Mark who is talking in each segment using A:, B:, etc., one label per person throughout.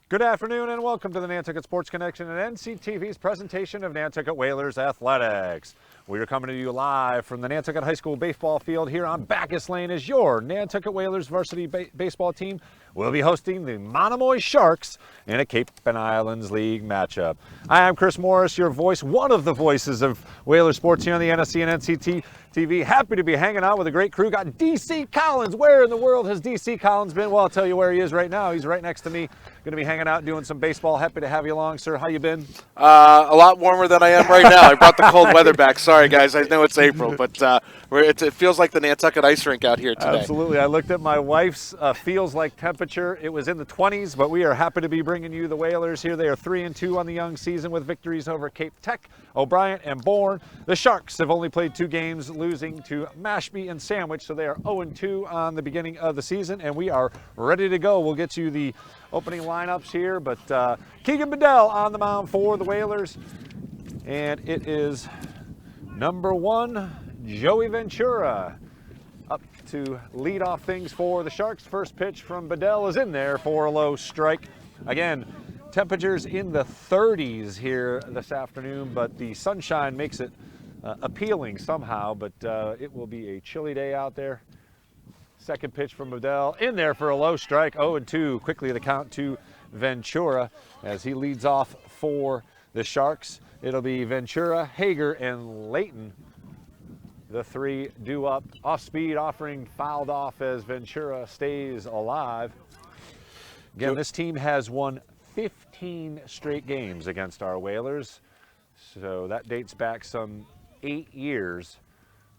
A: Good afternoon and welcome to the Nantucket Sports Connection and NCTV's presentation of Nantucket Whalers Athletics. We are coming to you live from the Nantucket High School baseball field here on Bacchus Lane as your Nantucket Whalers Varsity Baseball team will be hosting the Monomoy Sharks in a Cape and Islands League matchup. I am Chris Morris, your voice, one of the voices of Whalers sports here on the NSC and NCTV. Happy to be hanging out with a great crew. Got DC Collins. Where in the world has DC Collins been? Well, I'll tell you where he is right now. He's right next to me. Going to be hanging out doing some baseball. Happy to have you along, sir. How you been?
B: A lot warmer than I am right now. I brought the cold weather back. Sorry, guys. I know it's April, but it feels like the Nantucket ice rink out here today.
A: Absolutely. I looked at my wife's feels like temperature. It was in the 20s, but we are happy to be bringing you the Whalers here. They are 3-2 on the young season with victories over Cape Tech, O'Brien, and Bourne. The Sharks have only played 2 games, losing to Mashpee and Sandwich, so they are 0-2 on the beginning of the season, and we are ready to go. We'll get you the opening lineups here, but Keegan Bedell on the mound for the Whalers, and it is number 1, Joey Ventura, up to lead off things for the Sharks. First pitch from Bedell is in there for a low strike. Again, temperatures in the 30s here this afternoon, but the sunshine makes it appealing somehow, but it will be a chilly day out there. Second pitch from Bedell in there for a low strike. 0-2. Quickly the count to Ventura as he leads off for the Sharks. It'll be Ventura, Hager, and Layton. The 3 due up. Off speed offering fouled off as Ventura stays alive. Again, this team has won 15 straight games against our Whalers. So that dates back some 8 years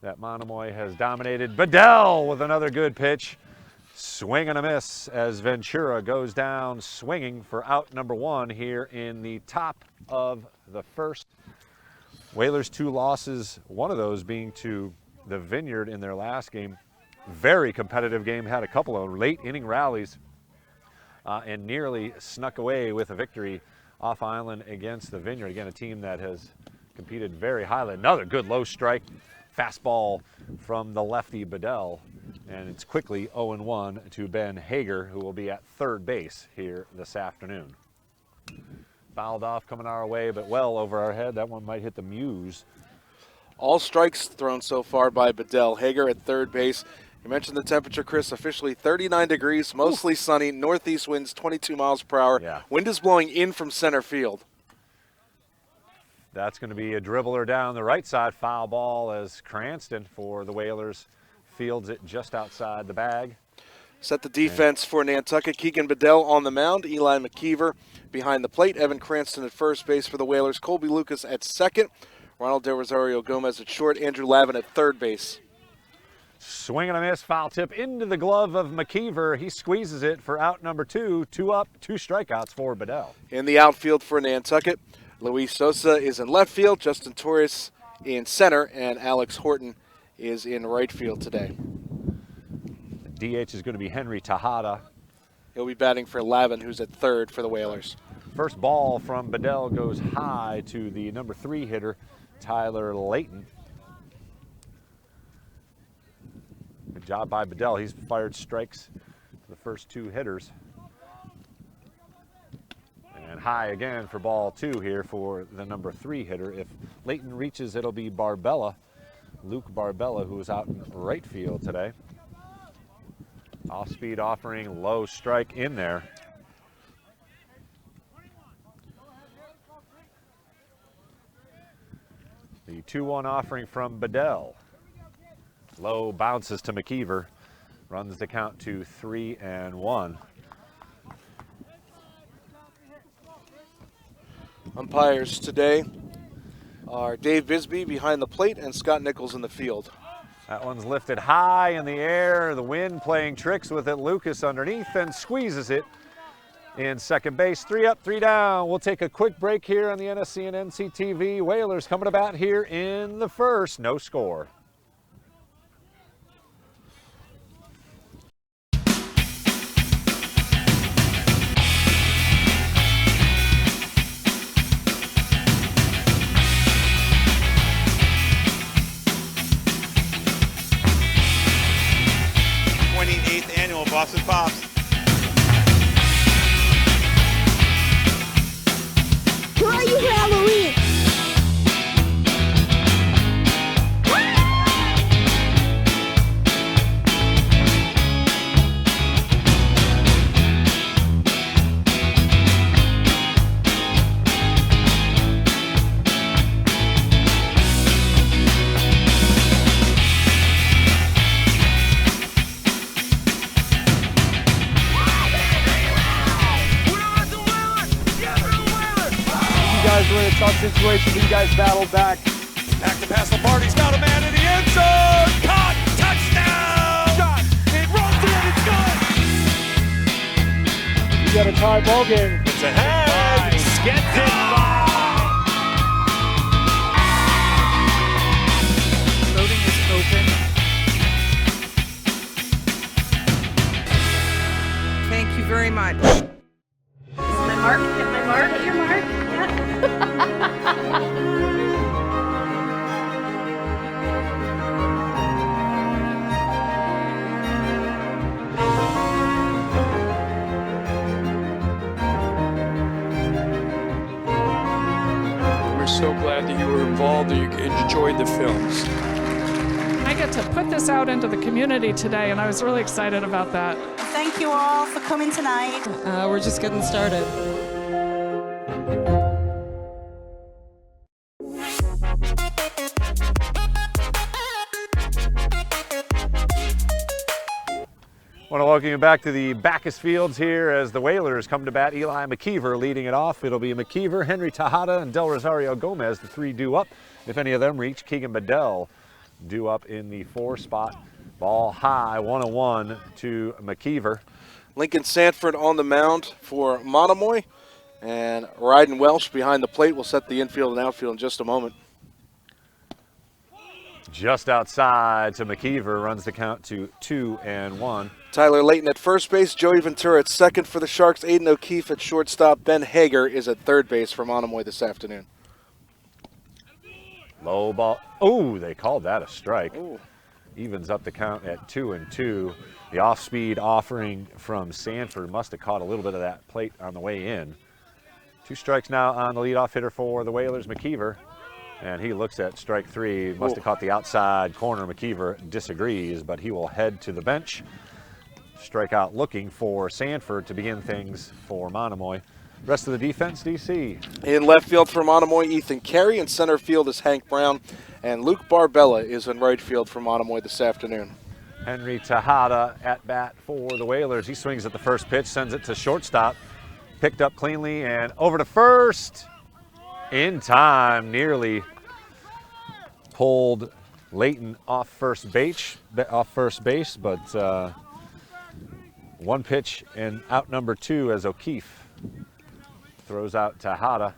A: that Monomoy has dominated. Bedell with another good pitch. Swing and a miss as Ventura goes down swinging for out number 1 here in the top of the first. Whalers 2 losses, one of those being to the Vineyard in their last game. Very competitive game, had a couple of late inning rallies and nearly snuck away with a victory off island against the Vineyard. Again, a team that has competed very highly. Another good low strike. Fastball from the lefty Bedell, and it's quickly 0-1 to Ben Hager, who will be at third base here this afternoon. Fouled off coming our way, but well over our head. That one might hit the Muse.
B: All strikes thrown so far by Bedell. Hager at third base. You mentioned the temperature, Chris, officially 39 degrees, mostly sunny, northeast winds 22 miles per hour.
A: Yeah.
B: Wind is blowing in from center field.
A: That's going to be a dribbler down the right side, foul ball as Cranston for the Whalers fields it just outside the bag.
B: Set the defense for Nantucket. Keegan Bedell on the mound. Eli McKeever behind the plate. Evan Cranston at first base for the Whalers. Colby Lucas at second. Ronald De Rosario Gomez at short. Andrew Lavin at third base.
A: Swing and a miss, foul tip into the glove of McKeever. He squeezes it for out number 2. 2 up, 2 strikeouts for Bedell.
B: In the outfield for Nantucket, Luis Sosa is in left field, Justin Torres in center, and Alex Horton is in right field today.
A: DH is going to be Henry Tejada.
B: He'll be batting for Lavin, who's at third for the Whalers.
A: First ball from Bedell goes high to the number 3 hitter, Tyler Layton. Good job by Bedell. He's fired strikes to the first 2 hitters. And high again for ball 2 here for the number 3 hitter. If Layton reaches, it'll be Barbella, Luke Barbella, who is out in right field today. Off-speed offering, low strike in there. The 2-1 offering from Bedell. Low bounces to McKeever. Runs the count to 3-1.
B: Umpires today are Dave Bisbee behind the plate and Scott Nichols in the field.
A: That one's lifted high in the air. The wind playing tricks with it. Lucas underneath and squeezes it in second base. 3 up, 3 down. We'll take a quick break here on the NSC and NCTV. Whalers coming to bat here in the first. No score.
C: Boston Pops. situation, but you guys battled back.
A: Back to pass Lombardi's got a man in the end zone. Caught. Touchdown. Shot. It runs in. It's good.
C: You got a tie ball game.
A: It's ahead. Gets it by.
D: Loading is open. Thank you very much.
E: My mark, get my mark, get your mark.
C: We're so glad that you were involved and you enjoyed the films.
F: I get to put this out into the community today, and I was really excited about that.
E: Thank you all for coming tonight.
F: We're just getting started.
A: I want to welcome you back to the Bacchus Fields here as the Whalers come to bat. Eli McKeever leading it off. It'll be McKeever, Henry Tejada, and Del Rosario Gomez, the three due up. If any of them reach, Keegan Bedell due up in the 4 spot. Ball high, 1-1 to McKeever.
B: Lincoln Sanford on the mound for Monomoy, and Ryden Welsh behind the plate will set the infield and outfield in just a moment.
A: Just outside to McKeever, runs the count to 2-1.
B: Tyler Layton at first base, Joey Ventura at second for the Sharks, Aiden O'Keefe at shortstop, Ben Hager is at third base for Monomoy this afternoon.
A: Low ball. Oh, they called that a strike.
B: Ooh.
A: Evens up the count at 2-2. The off-speed offering from Sanford must have caught a little bit of that plate on the way in. 2 strikes now on the leadoff hitter for the Whalers, McKeever. And he looks at strike 3. Must have caught the outside corner. McKeever disagrees, but he will head to the bench. Strikeout looking for Sanford to begin things for Monomoy. Rest of the defense, DC.
B: In left field for Monomoy, Ethan Carey. In center field is Hank Brown. And Luke Barbella is in right field for Monomoy this afternoon.
A: Henry Tejada at bat for the Whalers. He swings at the first pitch, sends it to shortstop. Picked up cleanly and over to first. In time, nearly pulled Layton off first base, but one pitch and out number 2 as O'Keefe throws out Tejada.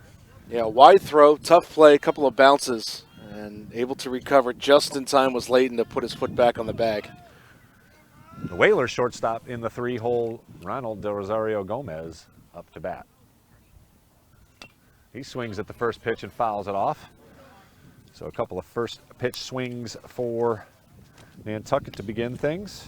B: Yeah, wide throw, tough play, a couple of bounces, and able to recover just in time was Layton to put his foot back on the bag.
A: The Whalers shortstop in the 3-hole, Ronald Del Rosario Gomez up to bat. He swings at the first pitch and fouls it off. So a couple of first pitch swings for Nantucket to begin things.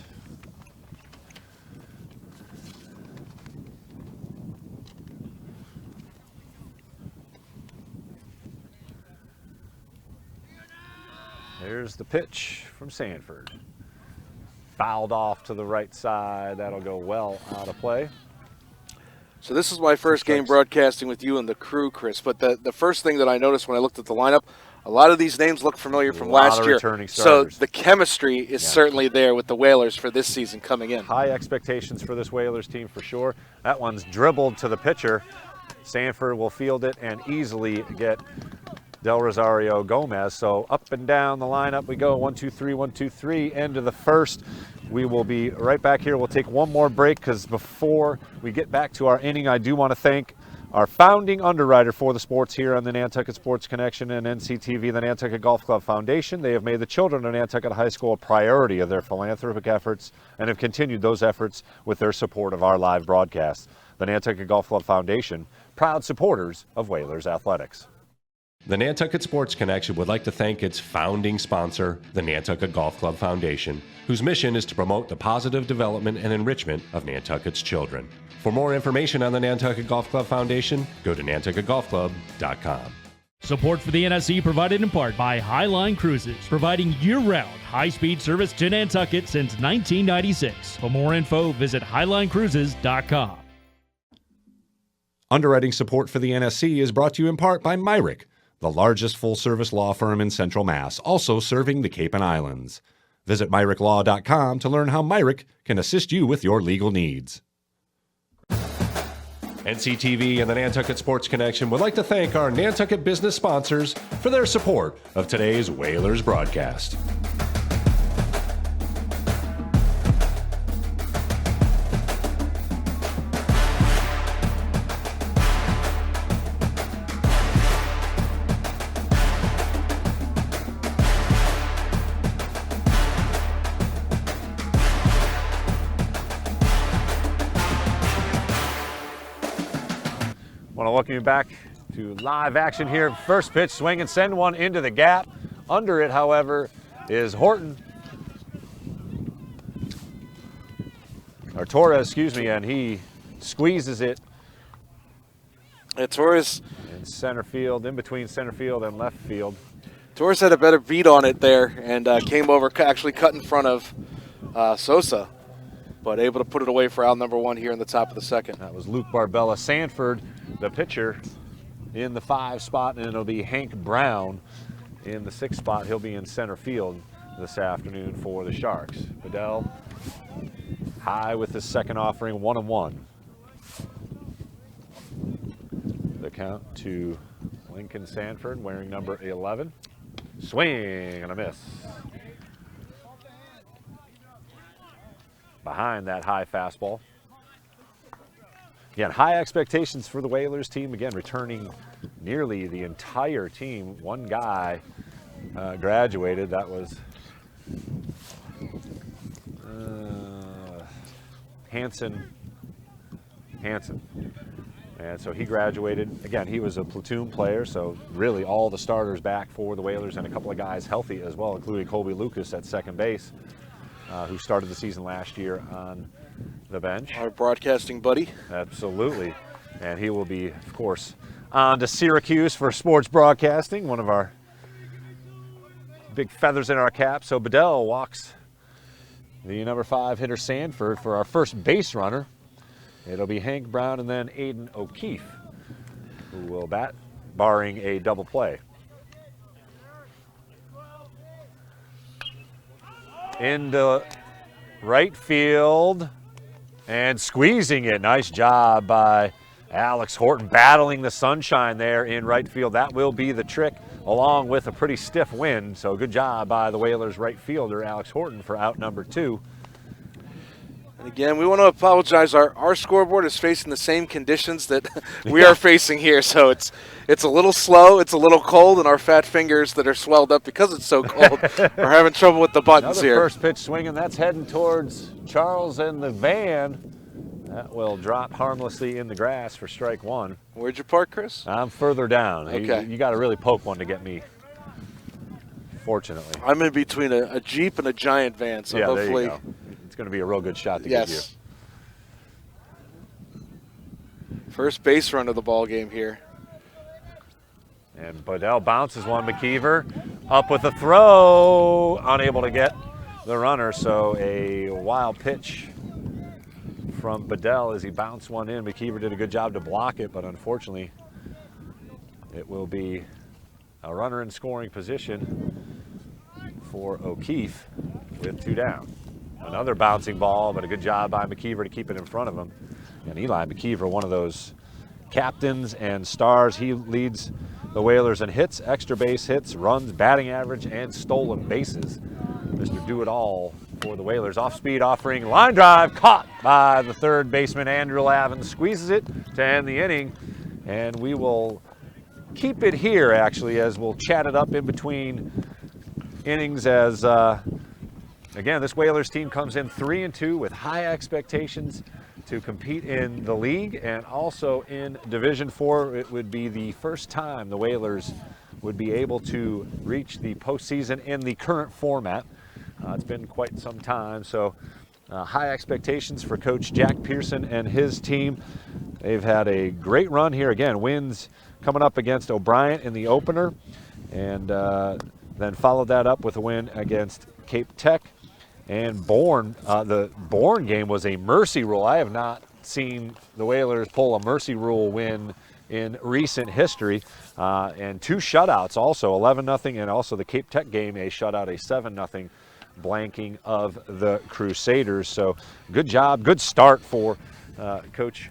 A: There's the pitch from Sanford. Fouled off to the right side. That'll go well out of play.
B: So this is my first game broadcasting with you and the crew, Chris. But the first thing that I noticed when I looked at the lineup, a lot of these names look familiar from last year. So the chemistry is certainly there with the Whalers for this season coming in.
A: High expectations for this Whalers team for sure. That one's dribbled to the pitcher. Sanford will field it and easily get Del Rosario Gomez. So up and down the lineup we go. 1, 2, 3, 1, 2, 3. End of the first. We will be right back here. We'll take one more break because before we get back to our inning, I do want to thank our founding underwriter for the sports here on the Nantucket Sports Connection and NCTV, the Nantucket Golf Club Foundation. They have made the children of Nantucket High School a priority of their philanthropic efforts and have continued those efforts with their support of our live broadcasts. The Nantucket Golf Club Foundation, proud supporters of Whalers Athletics.
G: The Nantucket Sports Connection would like to thank its founding sponsor, the Nantucket Golf Club Foundation, whose mission is to promote the positive development and enrichment of Nantucket's children. For more information on the Nantucket Golf Club Foundation, go to nantucketgolfclub.com.
H: Support for the NSC provided in part by Highline Cruises, providing year-round high-speed service to Nantucket since 1996. For more info, visit highlinecruises.com.
I: Underwriting support for the NSC is brought to you in part by Myrick, the largest full-service law firm in Central Mass, also serving the Cape and Islands. Visit MyrickLaw.com to learn how Myrick can assist you with your legal needs.
G: NCTV and the Nantucket Sports Connection would like to thank our Nantucket business sponsors for their support of today's Whalers broadcast.
A: Want to welcome you back to live action here. First pitch, swing and send one into the gap. Under it, however, is Horton. Or Torres, excuse me, and he squeezes it.
B: Torres
A: in center field, in between center field and left field.
B: Torres had a better beat on it there and came over, actually cut in front of Sosa, but able to put it away for out number 1 here in the top of the second.
A: That was Luke Barbella. Sanford, the pitcher, in the 5 spot, and it'll be Hank Brown in the 6 spot. He'll be in center field this afternoon for the Sharks. Bedell high with his second offering, 1-1. The count to Lincoln Sanford, wearing number 11. Swing and a miss. Behind that high fastball. Again, high expectations for the Whalers team. Again, returning nearly the entire team. One guy graduated. That was Hanson. And so he graduated. Again, he was a platoon player, so really all the starters back for the Whalers and a couple of guys healthy as well, including Colby Lucas at second base, who started the season last year on the bench.
B: Our broadcasting buddy.
A: Absolutely. And he will be, of course, on to Syracuse for sports broadcasting, one of our big feathers in our cap. So Bedell walks the number 5 hitter Sanford for our first base runner. It'll be Hank Brown and then Aiden O'Keefe, who will bat, barring a double play. Into right field and squeezing it. Nice job by Alex Horton, battling the sunshine there in right field. That will be the trick, along with a pretty stiff wind. So good job by the Whalers right fielder, Alex Horton, for out number 2.
B: And again, we want to apologize. Our scoreboard is facing the same conditions that we are facing here. So it's a little slow, it's a little cold, and our fat fingers that are swelled up because it's so cold are having trouble with the buttons
A: Another
B: here.
A: First pitch swinging, that's heading towards Charles and the van. That will drop harmlessly in the grass for strike 1.
B: Where'd you park, Chris?
A: I'm further down.
B: Okay.
A: You got to really poke one to get me, fortunately.
B: I'm in between a Jeep and a giant van, so
A: yeah,
B: hopefully.
A: there you go. It's going to be a real good shot to
B: Yes.
A: get you.
B: First base run of the ball game here.
A: And Bedell bounces one. McKeever up with a throw, unable to get the runner. So a wild pitch from Bedell as he bounced one in. McKeever did a good job to block it, but unfortunately it will be a runner in scoring position for O'Keefe with 2 down. Another bouncing ball, but a good job by McKeever to keep it in front of him. And Eli McKeever, one of those captains and stars. He leads the Whalers in hits, extra base hits, runs, batting average, and stolen bases. Mr. Do-It-All for the Whalers. Off-speed offering, line drive, caught by the third baseman, Andrew Lavin. Squeezes it to end the inning. And we will keep it here, actually, as we'll chat it up in between innings as... Again, this Whalers team comes in 3-2 with high expectations to compete in the league and also in Division 4. It would be the first time the Whalers would be able to reach the postseason in the current format. It's been quite some time, so high expectations for Coach Jack Pearson and his team. They've had a great run here. Again, wins coming up against O'Brien in the opener, and then followed that up with a win against Cape Tech. And Bourne, the Bourne game was a mercy rule. I have not seen the Whalers pull a mercy rule win in recent history. And 2 shutouts also, 11-0, and also the Cape Tech game, a shutout, a 7-0 blanking of the Crusaders. So good job, good start for Coach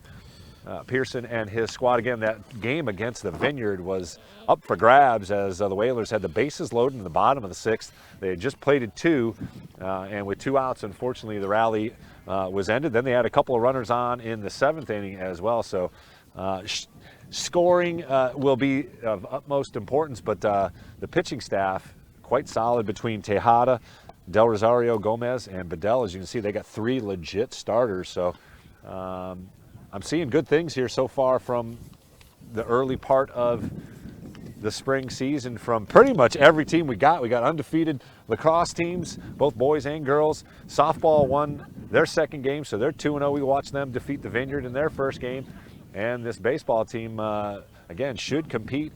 A: Pearson and his squad. Again, that game against the Vineyard was up for grabs as the Whalers had the bases loaded in the bottom of the 6th. They had just plated 2, and with 2 outs, unfortunately, the rally was ended. Then they had a couple of runners on in the 7th inning as well. So scoring will be of utmost importance, but the pitching staff quite solid between Tejada, Del Rosario, Gomez, and Bedell. As you can see, they got 3 legit starters. So I'm seeing good things here so far from the early part of the spring season from pretty much every team we got. We got undefeated lacrosse teams, both boys and girls. Softball won their 2nd game, so they're 2-0. We watched them defeat the Vineyard in their 1st game. And this baseball team, again, should compete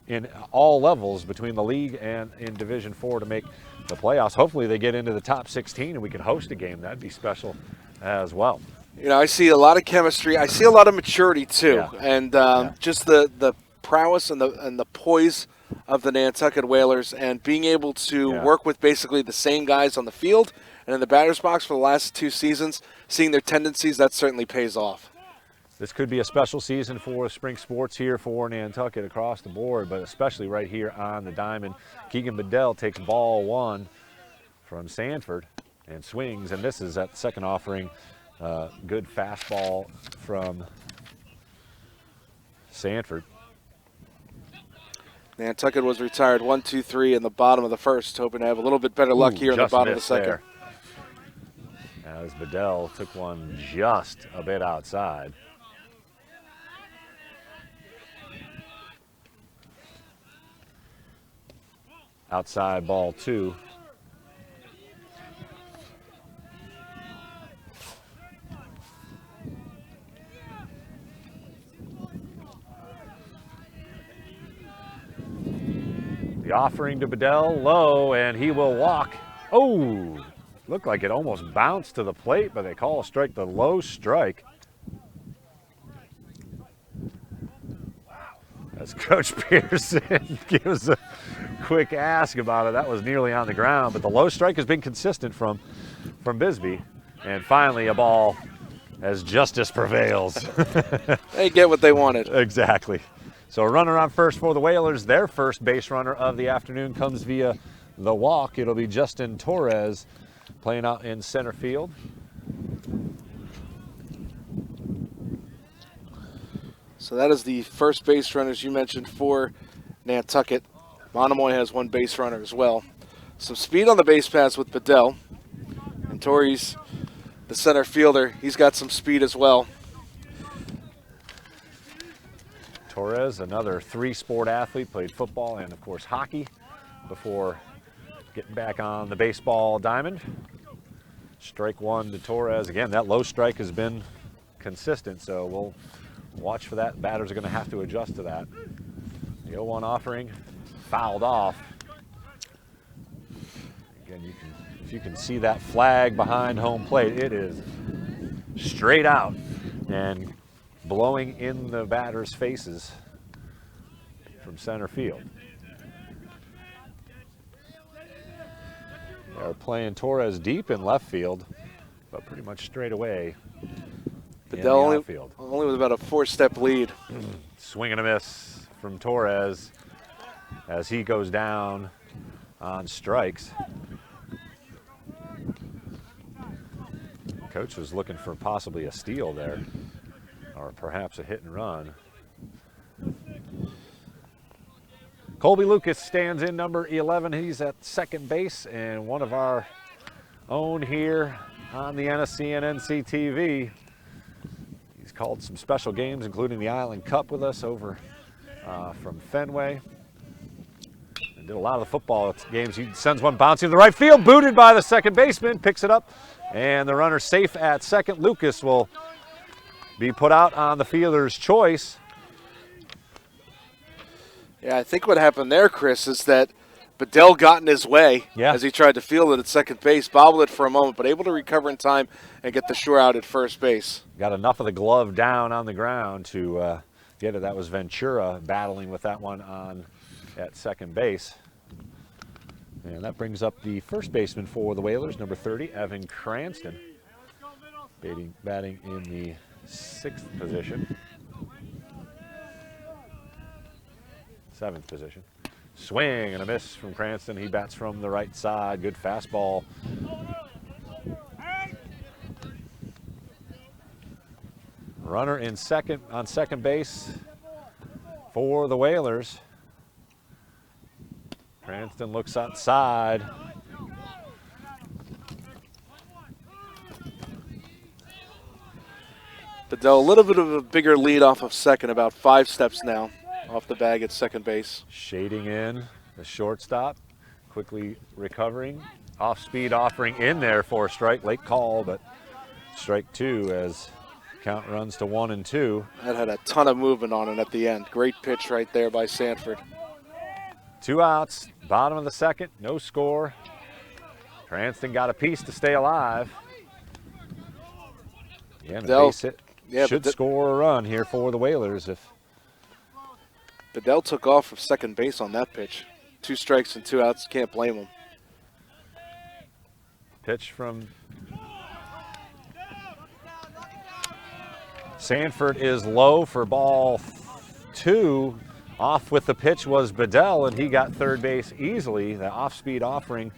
A: in all levels between the league and in Division 4 to make the playoffs. Hopefully they get into the top 16 and we can host a game. That'd be special as well.
B: You know, I see a lot of chemistry. I see a lot of maturity too,
A: Yeah.
B: and just the prowess and the poise of the Nantucket Whalers, and being able to work with basically the same guys on the field and in the batter's box for the last 2 seasons. Seeing their tendencies, that certainly pays off.
A: This could be a special season for spring sports here for Nantucket across the board, but especially right here on the diamond. Keegan Bedell takes ball 1 from Sanford and swings, and this is that 2nd offering. Good fastball from Sanford.
B: Nantucket was retired 1-2-3 in the bottom of the 1st, hoping to have a little bit better luck here in the bottom of the 2nd.
A: There. As Bedell took one just a bit outside. Outside ball 2. The offering to Bedell, low, and he will walk. Oh, looked like it almost bounced to the plate, but they call a strike, the low strike. As Coach Pearson gives a quick ask about it, that was nearly on the ground, but the low strike has been consistent from Bisbee. And finally a ball as justice prevails.
B: They get what they wanted.
A: Exactly. So a runner on first for the Whalers. Their first base runner of the afternoon comes via the walk. It'll be Justin Torres playing out in center field.
B: So that is the first base runner, as you mentioned, for Nantucket. Monomoy has 1 base runner as well. Some speed on the base paths with Bedell. And Torres, the center fielder, he's got some speed as well.
A: Torres, another 3-sport athlete, played football and, of course, hockey before getting back on the baseball diamond. Strike 1 to Torres. Again, that low strike has been consistent, so we'll watch for that. Batters are going to have to adjust to that. The 0-1 offering fouled off. Again, if you can see that flag behind home plate, it is straight out and blowing in the batters' faces from center field. They're playing Torres deep in left field, but pretty much straight away.
B: Bedell only with about a 4-step lead.
A: Swing and a miss from Torres as he goes down on strikes. Coach was looking for possibly a steal there, or perhaps a hit and run. Colby Lucas stands in number 11. He's at second base, and one of our own here on the NSC and NCTV. He's called some special games, including the Island Cup with us over from Fenway. And did a lot of the football games. He sends one bouncing to the right field, booted by the second baseman, picks it up, and the runner safe at second. Lucas will be put out on the fielder's choice.
B: Yeah, I think what happened there, Chris, is that Bedell got in his way as he tried to field it at second base, bobbled it for a moment, but able to recover in time and get the shore out at first base.
A: Got enough of the glove down on the ground to get it. That was Ventura battling with that one on at second base. And that brings up the first baseman for the Whalers, number 30, Evan Cranston, batting in the 6th position. 7th position. Swing and a miss from Cranston. He bats from the right side. Good fastball. Runner in second on second base for the Whalers. Cranston looks outside.
B: Bedell, a little bit of a bigger lead off of second, about 5 steps now off the bag at second base.
A: Shading in the shortstop, quickly recovering. Off-speed offering in there for a strike. Late call, but strike 2 as count runs to 1 and 2.
B: That had a ton of movement on it at the end. Great pitch right there by Sanford.
A: 2 outs, bottom of the second, no score. Cranston got a piece to stay alive. Yeah, and a base hit should score a run here for the Whalers if
B: Bedell took off from second base on that pitch. 2 strikes and 2 outs, can't blame him.
A: pitch from Sanford is low for ball 2. Off with the pitch was Bedell, and he got third base easily. The off-speed offering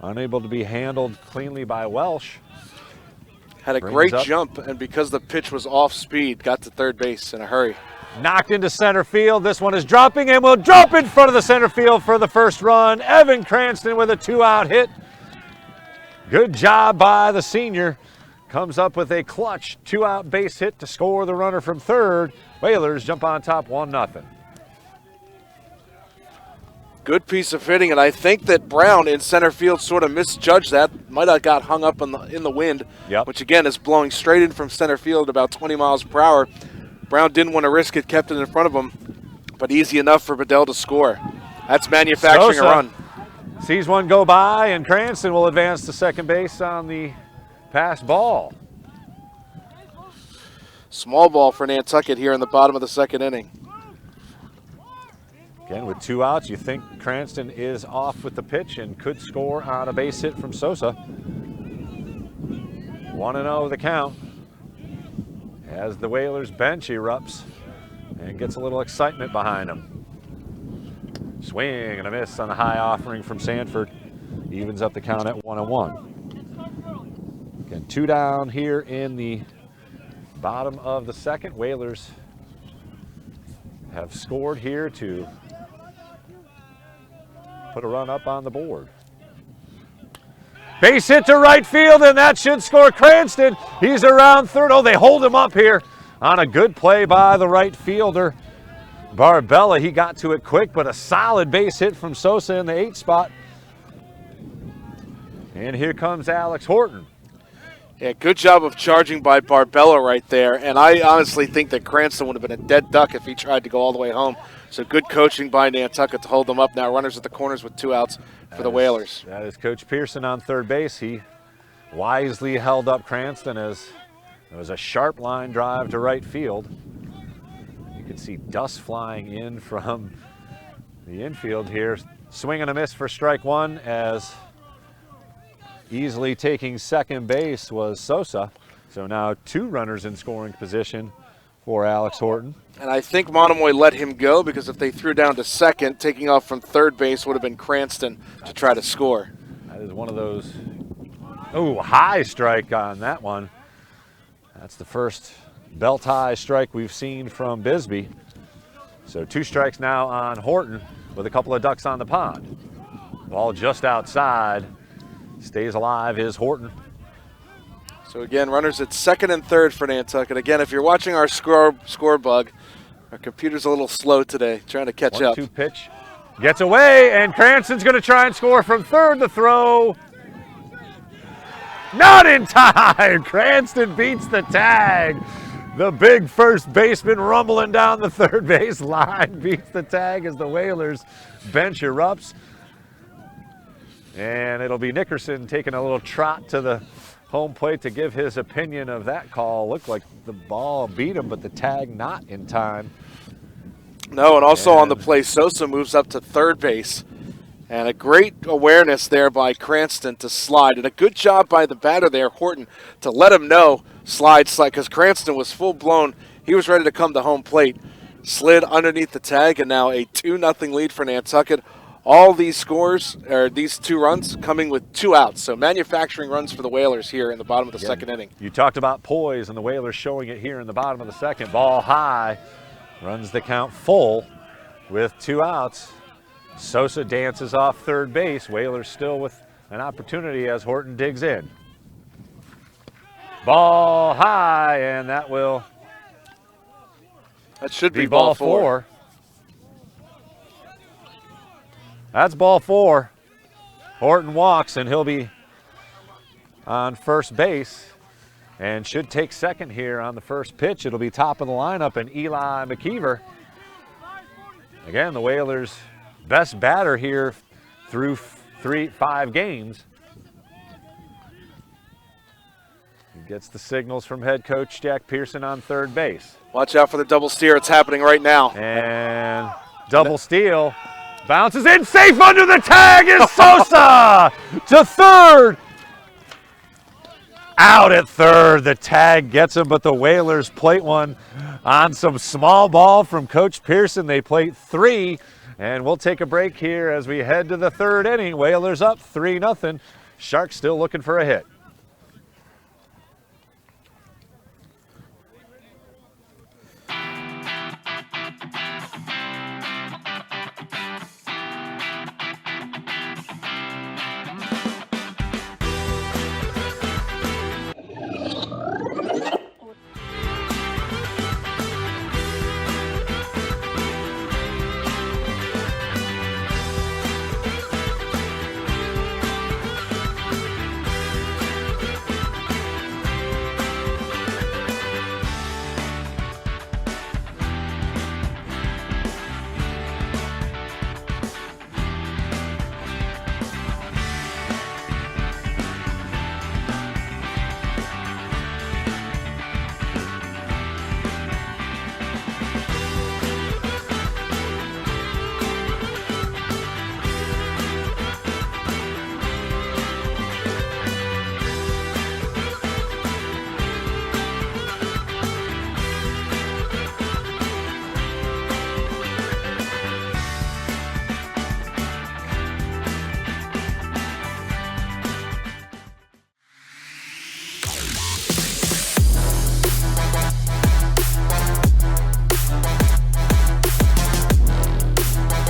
A: unable to be handled cleanly by Welsh.
B: Had a great jump, and because the pitch was off speed, got to third base in a hurry.
A: Knocked into center field. This one is dropping and will drop in front of the center field for the first run. Evan Cranston with a 2-out hit. Good job by the senior. Comes up with a clutch 2-out base hit to score the runner from third. Whalers jump on top 1-0.
B: Good piece of hitting, and I think that Brown in center field sort of misjudged that. Might have got hung up in the wind, which again is blowing straight in from center field about 20 miles per hour. Brown didn't want to risk it, kept it in front of him, but easy enough for Bedell to score. That's manufacturing a run.
A: Sees one go by, and Cranston will advance to second base on the pass ball.
B: Small ball for Nantucket here in the bottom of the second inning.
A: Again, with 2 outs, you think Cranston is off with the pitch and could score on a base hit from Sosa. 1-0 the count as the Whalers bench erupts and gets a little excitement behind them. Swing and a miss on the high offering from Sanford. Evens up the count at 1-1. Again, 2 down here in the bottom of the second. Whalers have scored here to put a run up on the board. Base hit to right field, and that should score Cranston. He's around third. Oh, they hold him up here on a good play by the right fielder, Barbella. He got to it quick, but a solid base hit from Sosa in the 8 spot. And here comes Alex Horton.
B: Yeah, good job of charging by Barbella right there, and I honestly think that Cranston would have been a dead duck if he tried to go all the way home. So good coaching by Nantucket to hold them up now. Runners at the corners with 2 outs for the Whalers.
A: That is Coach Pearson on third base. He wisely held up Cranston as it was a sharp line drive to right field. You can see dust flying in from the infield here. Swing and a miss for strike 1 as easily taking second base was Sosa. So now 2 runners in scoring position for Alex Horton.
B: And I think Monomoy let him go because if they threw down to second, taking off from third base would have been Cranston to try to score.
A: That is one of those, high strike on that one. That's the first belt high strike we've seen from Bisbee. So 2 strikes now on Horton with a couple of ducks on the pond. Ball just outside. Stays alive is Horton.
B: So again, runners at second and third for Nantucket. Again, if you're watching our score bug, our computer's a little slow today, trying to catch up.
A: 1-2 pitch. Gets away, and Cranston's going to try and score from third. The throw. Not in time. Cranston beats the tag. The big first baseman rumbling down the third base line beats the tag as the Whalers bench erupts. And it'll be Nickerson taking a little trot to the home plate to give his opinion of that call. Looked like the ball beat him, but the tag not in time.
B: No, and also on the play, Sosa moves up to third base. And a great awareness there by Cranston to slide. And a good job by the batter there, Horton, to let him know slide, because Cranston was full blown. He was ready to come to home plate. slid underneath the tag, and now a 2-0 lead for Nantucket. All these scores, or these 2 runs, coming with 2 outs. So manufacturing runs for the Whalers here in the bottom of the second inning.
A: You talked about poise, and the Whalers showing it here in the bottom of the second. Ball high, runs the count full with 2 outs. Sosa dances off third base. Whalers still with an opportunity as Horton digs in. Ball high, and that
B: should be
A: ball 4. That's ball 4. Horton walks, and he'll be on first base and should take second here on the first pitch. It'll be top of the lineup, and Eli McKeever. Again, the Whalers' best batter here through 5 games. He gets the signals from head coach Jack Pearson on third base.
B: Watch out for the double steer. It's happening right now.
A: And double steal. Bounces in, safe under the tag is Sosa to third. Out at third, the tag gets him, but the Whalers plate one on some small ball from Coach Pearson. They plate 3, and we'll take a break here as we head to the third inning. Whalers up 3-0. Sharks still looking for a hit.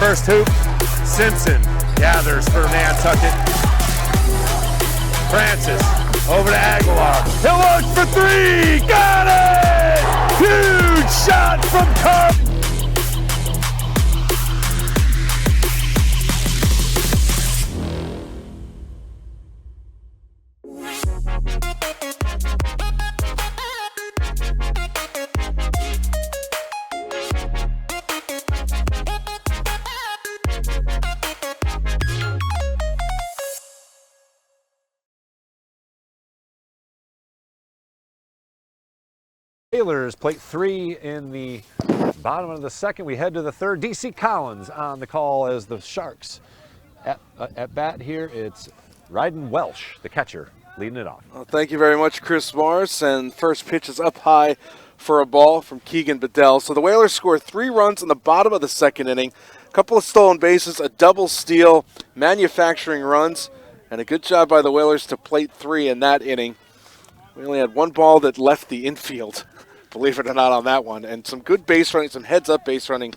A: First hoop, Simpson gathers for Nantucket. Francis over to Aguilar. He'll look for 3. Got it! Huge shot from Carp. Whalers plate 3 in the bottom of the second. We head to the third. DC Collins on the call as the Sharks at bat here. It's Ryden Welsh, the catcher, leading it off.
B: Well, thank you very much, Chris Morris. And first pitch is up high for a ball from Keegan Bedell. So the Whalers score 3 runs in the bottom of the second inning. A couple of stolen bases, a double steal, manufacturing runs, and a good job by the Whalers to plate 3 in that inning. We only had 1 ball that left the infield, believe it or not, on that one. And some good base running, some heads-up base running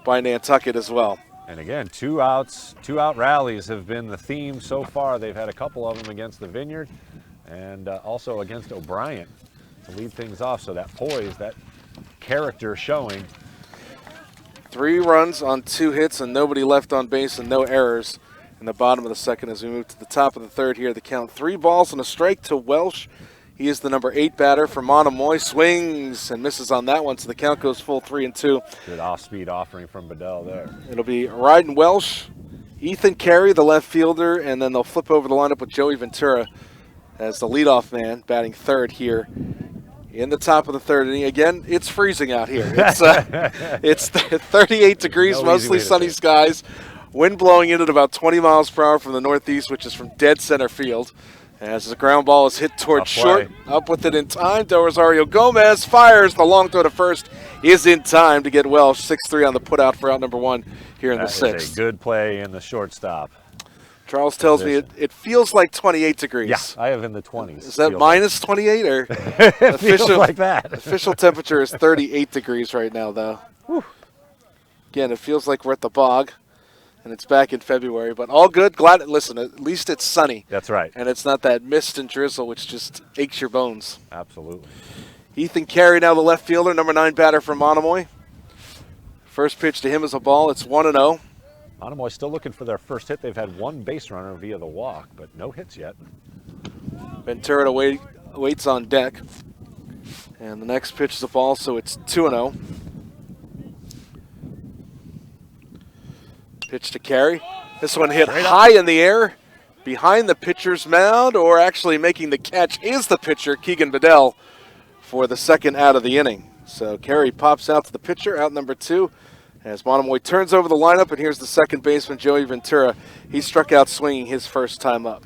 B: by Nantucket as well.
A: And again, 2 outs, 2-out rallies have been the theme so far. They've had a couple of them against the Vineyard and also against O'Brien to lead things off. So that poise, that character showing.
B: 3 runs on 2 hits and nobody left on base and no errors in the bottom of the second as we move to the top of the third here. The count 3 balls and a strike to Welsh. He is the number 8 batter for Monomoy. Swings and misses on that one, so the count goes full 3-2.
A: Good off-speed offering from Bedell there.
B: It'll be Ryden Welsh, Ethan Carey, the left fielder, and then they'll flip over the lineup with Joey Ventura as the leadoff man, batting third here in the top of the third inning. Again, it's freezing out here. It's 38 degrees, mostly sunny skies. Wind blowing in at about 20 miles per hour from the northeast, which is from dead center field. As the ground ball is hit towards short, up with it in time. Del Rosario Gomez fires the long throw to first. is in time to get Welsh 6-3 on the putout for out number 1 here in the
A: That is
B: sixth.
A: a good play in the shortstop.
B: Charles tells me it feels like 28 degrees.
A: Yeah, I have in the 20s.
B: Is that minus 28 or
A: it feels like that?
B: Official temperature is 38 degrees right now, though.
A: Whew.
B: Again, it feels like we're at the bog, and it's back in February. But all good. Glad. Listen, at least it's sunny.
A: That's right.
B: And it's not that mist and drizzle, which just aches your bones.
A: Absolutely.
B: Ethan Carey now the left fielder, number 9 batter for Monomoy. First pitch to him is a ball. It's 1-0.
A: Monomoy still looking for their first hit. They've had one base runner via the walk, but no hits yet.
B: Ventura waits on deck. And the next pitch is a ball, so it's 2-0. Pitch to Carey. This one hit high in the air behind the pitcher's mound, or actually making the catch is the pitcher, Keegan Bedell, for the second out of the inning. So Carey pops out to the pitcher, out number 2. As Monomoy turns over the lineup, and here's the second baseman, Joey Ventura. He struck out swinging his first time up.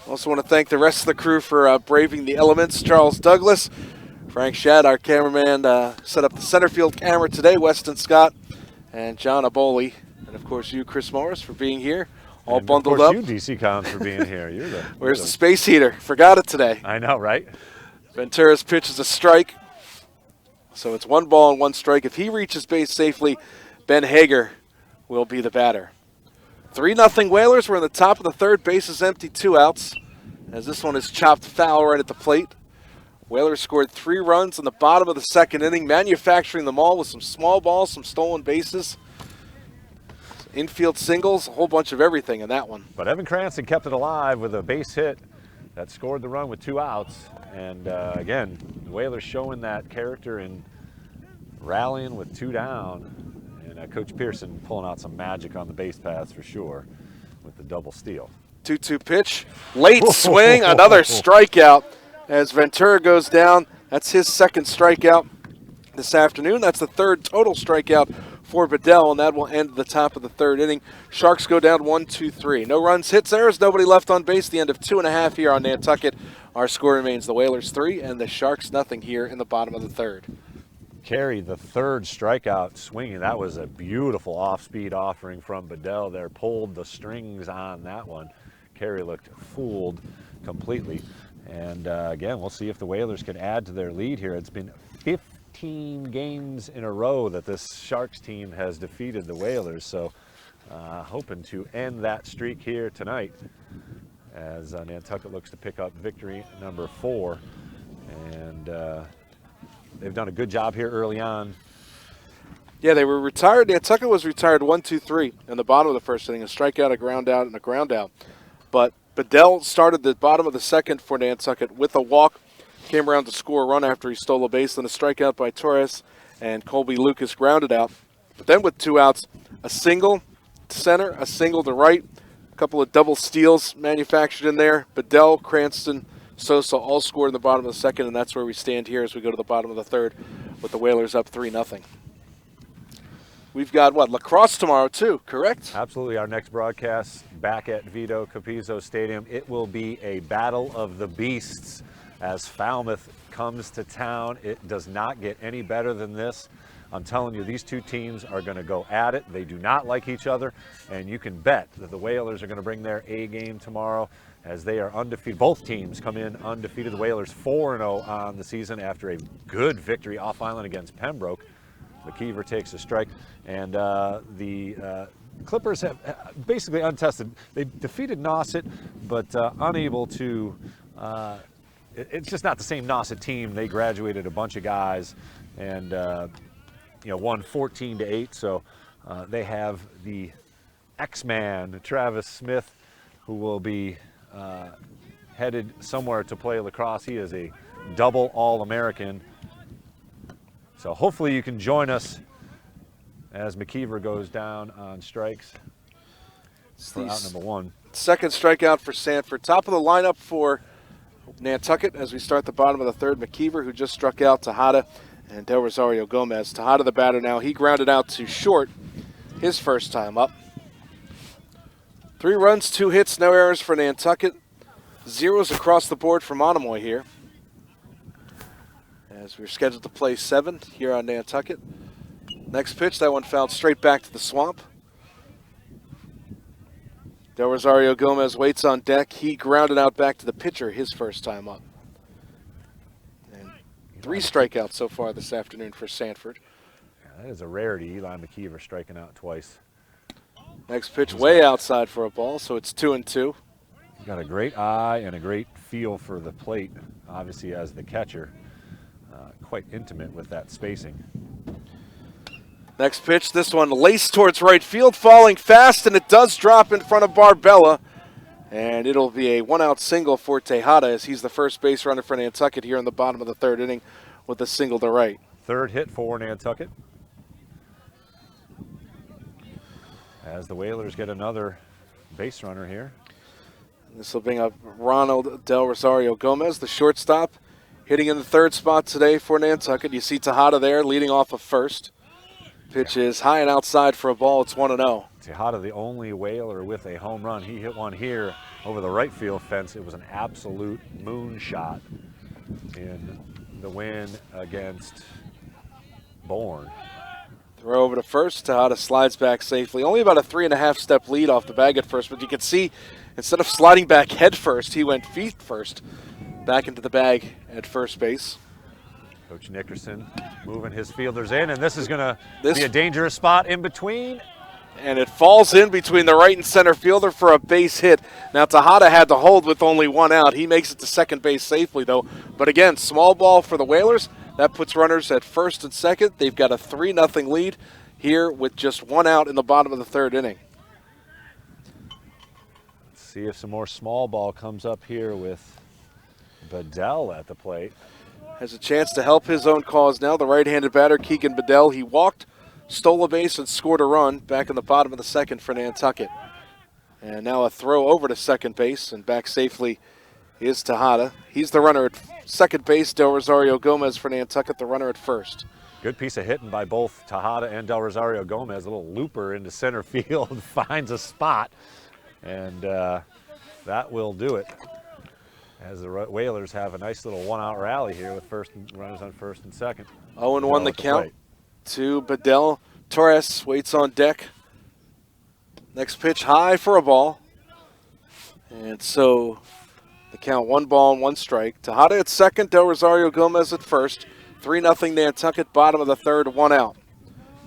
B: Also want to thank the rest of the crew for braving the elements. Charles Douglas, Frank Shadd, our cameraman, set up the center field camera today, Weston Scott, and John Aboli. And, of course, you, Chris Morris, for being here, all
A: and
B: bundled
A: of
B: up.
A: course you, DC Collins, for being here.
B: Where's the space heater? Forgot it today.
A: I know, right?
B: Ventura's pitch is a strike. So it's 1 ball and 1 strike. If he reaches base safely, Ben Hager will be the batter. 3-0 Whalers. We're in the top of the third. Base is empty, 2 outs. As this one is chopped foul right at the plate. Whalers scored 3 runs in the bottom of the second inning, manufacturing them all with some small balls, some stolen bases, infield singles, a whole bunch of everything in that one.
A: But Evan Cranston kept it alive with a base hit that scored the run with 2 outs. And again, the Whalers showing that character in rallying with 2 down. And Coach Pearson pulling out some magic on the base paths for sure with the double steal.
B: 2-2 pitch. Late swing, another strikeout as Ventura goes down. That's his second strikeout this afternoon. That's the 3rd total strikeout for Bedell, and that will end the top of the 3rd inning. Sharks go down 1-2-3. No runs, hits, errors, nobody left on base. The end of 2.5 here on Nantucket. Our score remains the Whalers 3 and the Sharks 0 here in the bottom of the 3rd.
A: Carey, the 3rd strikeout swinging. That was a beautiful off-speed offering from Bedell there. Pulled the strings on that one. Carey looked fooled completely. And again, we'll see if the Whalers can add to their lead here. It's been 15 games in a row that this Sharks team has defeated the Whalers. So hoping to end that streak here tonight as Nantucket looks to pick up victory number 4. And they've done a good job here early on.
B: Yeah, they were retired. Nantucket was retired 1-2-3 in the bottom of the first inning. A strikeout, a ground out, and a ground out. But Bedell started the bottom of the second for Nantucket with a walk. Came around to score a run after he stole a base. Then a strikeout by Torres, and Colby Lucas grounded out. But then with 2 outs, a single to center, a single to right. A couple of double steals manufactured in there. Bedell, Cranston, Sosa all scored in the bottom of the second, and that's where we stand here as we go to the bottom of the 3rd with the Whalers up 3-0. We've got, lacrosse tomorrow too, correct?
A: Absolutely. Our next broadcast back at Vito Capizzo Stadium. It will be a battle of the beasts as Falmouth comes to town. It does not get any better than this. I'm telling you, these 2 teams are going to go at it. They do not like each other, and you can bet that the Whalers are going to bring their A game tomorrow as they are undefeated. Both teams come in undefeated. The Whalers 4-0 on the season after a good victory off-island against Pembroke. McKeever takes a strike, and the Clippers have basically untested. They defeated Nauset, but unable to. It's just not the same Nauset team. They graduated a bunch of guys, and won 14-8. So they have the X-Man, Travis Smith, who will be headed somewhere to play lacrosse. He is a double All-American. So hopefully you can join us as McKeever goes down on strikes for out number 1.
B: Second strikeout for Sanford. Top of the lineup for Nantucket as we start the bottom of the 3rd. McKeever, who just struck out Tejada, and Del Rosario Gomez. Tejada the batter now. He grounded out to short his first time up. 3 runs, 2 hits, no errors for Nantucket. Zeros across the board for Monomoy here. as we're scheduled to play 7 here on Nantucket. Next pitch, that one fouled straight back to the swamp. Del Rosario Gomez waits on deck. He grounded out back to the pitcher his first time up. And 3 strikeouts so far this afternoon for Sanford.
A: Yeah, that is a rarity. Eli McKeever striking out twice.
B: Next pitch way outside for a ball, so it's 2-2.
A: He's got a great eye and a great feel for the plate, obviously as the catcher. Quite intimate with that spacing.
B: Next pitch, this one laced towards right field, falling fast, and it does drop in front of Barbella. And it'll be a 1-out single for Tejada as he's the first base runner for Nantucket here in the bottom of the 3rd inning with a single to right.
A: 3rd hit for Nantucket. As the Whalers get another base runner here.
B: This will bring up Ronald Del Rosario Gomez, the shortstop, hitting in the 3rd spot today for Nantucket. You see Tejada there leading off of first. Pitch is high and outside for a ball. It's 1-0.
A: Tejada, the only Whaler with a home run. He hit one here over the right field fence. It was an absolute moonshot in the win against Bourne.
B: Throw over to first. Tejada slides back safely. Only about a 3.5-step lead off the bag at first, but you can see instead of sliding back head first, he went feet first back into the bag at first base.
A: Coach Nickerson moving his fielders in, and this is going to be a dangerous spot in between.
B: And it falls in between the right and center fielder for a base hit. Now Tejada had to hold with only 1 out. He makes it to second base safely, though. But again, small ball for the Whalers. That puts runners at first and second. They've got a 3-0 lead here with just 1 out in the bottom of the 3rd inning.
A: Let's see if some more small ball comes up here with Bedell at the plate.
B: Has a chance to help his own cause now. The right-handed batter, Keegan Bedell, he walked, stole a base, and scored a run back in the bottom of the 2nd for Nantucket. And now a throw over to second base, and back safely is Tejada. He's the runner at second base. Del Rosario Gomez for Nantucket, the runner at first.
A: Good piece of hitting by both Tejada and Del Rosario Gomez. A little looper into center field, finds a spot, and that will do it. As the Whalers have a nice little 1-out rally here with runners on first and second.
B: 0-1 the count to Bedell. Torres waits on deck. Next pitch high for a ball. And so the count 1 ball and 1 strike. Tejada at second, Del Rosario Gomez at first. 3-0 Nantucket, bottom of the 3rd, 1 out.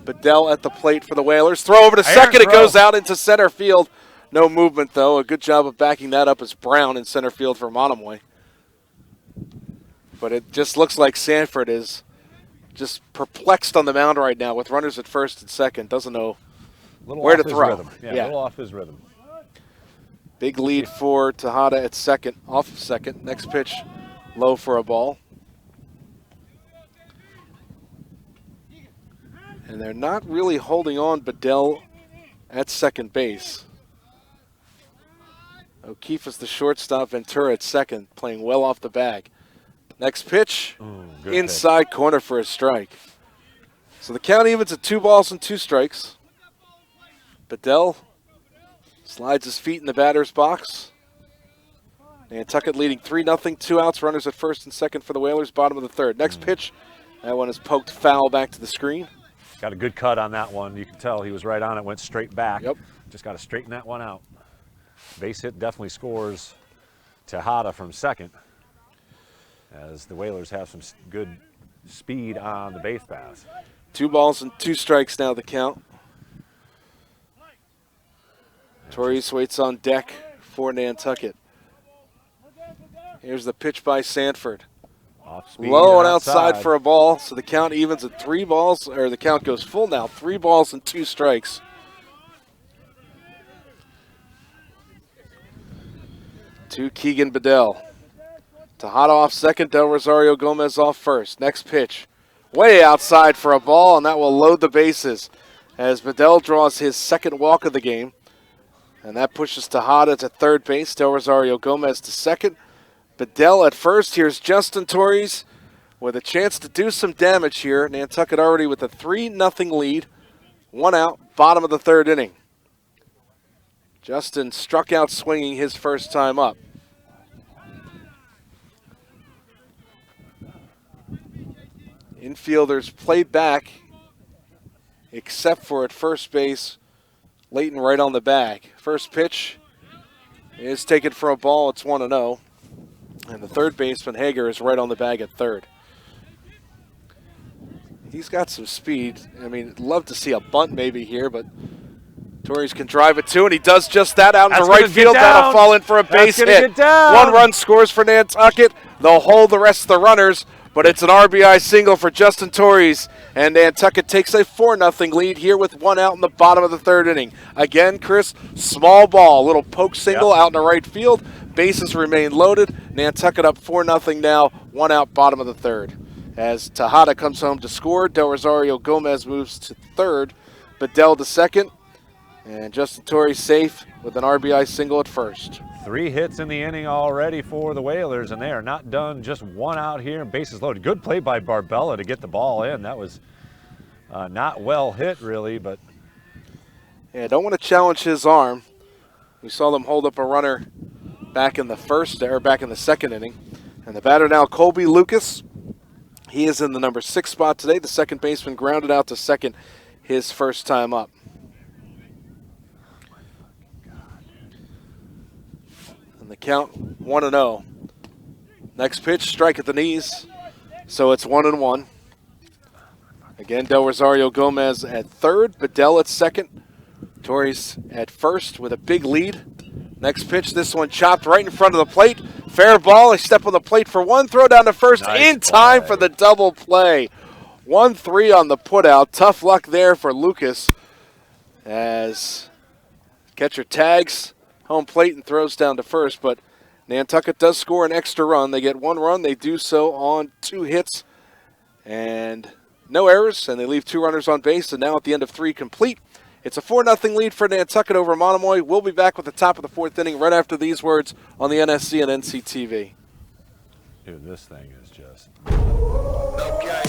B: Bedell at the plate for the Whalers. Throw over to second, it goes out into center field. No movement, though. A good job of backing that up is Brown in center field for Monomoy. But it just looks like Sanford is just perplexed on the mound right now with runners at first and second. Doesn't know where to throw.
A: Yeah, a little off his rhythm.
B: Big lead for Tejada at second, off of second. Next pitch, low for a ball. And they're not really holding on Bedell at second base. O'Keefe is the shortstop, Ventura at second, playing well off the bag. Next pitch, inside corner for a strike. So the count evens at 2 balls and 2 strikes. Bedell slides his feet in the batter's box. Nantucket leading 3-0, 2 outs, runners at first and second for the Whalers, bottom of the 3rd. Next pitch, that one is poked foul back to the screen.
A: Got a good cut on that one. You can tell he was right on it, went straight back.
B: Yep.
A: Just got to straighten that one out. Base hit definitely scores Tejada from second, as the Whalers have some good speed on the base pass.
B: 2 balls and 2 strikes now the count. Torres waits on deck for Nantucket. Here's the pitch by Sanford.
A: Off speed
B: Low and outside for a ball, so the count evens at 3 balls, or the count goes full now. 3 balls and 2 strikes. To Keegan Bedell. Tejada off second, Del Rosario Gomez off first. Next pitch, way outside for a ball, and that will load the bases as Bedell draws his 2nd walk of the game. And that pushes Tejada to third base, Del Rosario Gomez to second. Bedell at first. Here's Justin Torres with a chance to do some damage here. Nantucket already with a 3-0 lead. 1 out, bottom of the 3rd inning. Justin struck out swinging his first time up. Infielders played back, except for at first base, Layton right on the bag. First pitch is taken for a ball. It's 1-0. And the third baseman, Hager, is right on the bag at third. He's got some speed. I mean, love to see a bunt maybe here, but Torres can drive it too, and he does just that out into right field. That'll fall in for a base hit. 1 run scores for Nantucket. They'll hold the rest of the runners, but it's an RBI single for Justin Torres, and Nantucket takes a 4-0 lead here with 1 out in the bottom of the third inning. Again, Chris, small ball, little poke single out in the right field. Bases remain loaded. Nantucket up 4-0 now, 1 out, bottom of the third. As Tejada comes home to score, Del Rosario Gomez moves to third, Bedell to second, and Justin Torres safe with an RBI single at first.
A: 3 hits in the inning already for the Whalers, and they are not done. Just 1 out here, and bases loaded. Good play by Barbella to get the ball in. That was not well hit, really, but
B: yeah, don't want to challenge his arm. We saw them hold up a runner back in the second inning, and the batter now, Colby Lucas. He is in the number 6 spot today. The second baseman grounded out to second his first time up. And the count 1-0. Next pitch, strike at the knees. So it's 1-1. Again, Del Rosario Gomez at third, Bedell at second, Torres at first with a big lead. Next pitch, this one chopped right in front of the plate. Fair ball, a step on the plate for 1, throw down to first in time for the double play. 1-3 on the putout. Tough luck there for Lucas as catcher tags home plate and throws down to first, but Nantucket does score an extra run. They get 1 run. They do so on 2 hits and no errors, and they leave 2 runners on base, and now at the end of 3 complete. It's a 4-0 lead for Nantucket over Monomoy. We'll be back with the top of the 4th inning right after these words on the NSC and NCTV.
A: dude, this thing is just...
J: Okay.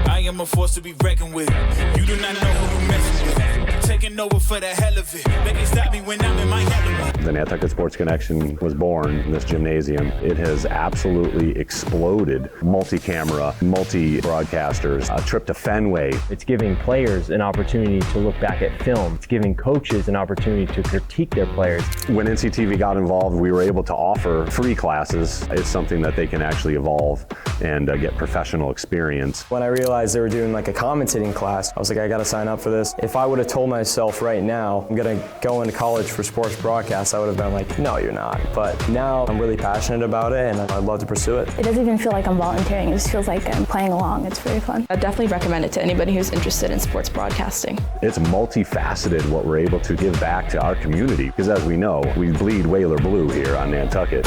J: I am a force to be reckoned with. You do not know who you messing with. Taking over for the hell of it. They can stop me when I'm in my element.
G: The Nantucket Sports Connection was born in this gymnasium. It has absolutely exploded. Multi-camera, multi-broadcasters, a trip to Fenway.
K: It's giving players an opportunity to look back at film. It's giving coaches an opportunity to critique their players.
G: When NCTV got involved, we were able to offer free classes. It's something that they can actually evolve and get professional experience.
K: When I realized they were doing like a commentating class, I was like, I gotta sign up for this. If I would have told myself right now, I'm gonna go into college for sports broadcast, I would have been like, no, you're not. But now I'm really passionate about it and I'd love to pursue it.
L: It doesn't even feel like I'm volunteering, it just feels like I'm playing along. It's very fun.
M: I definitely recommend it to anybody who's interested in sports broadcasting.
G: It's multifaceted what we're able to give back to our community, because as we know, we bleed Whaler blue here on Nantucket.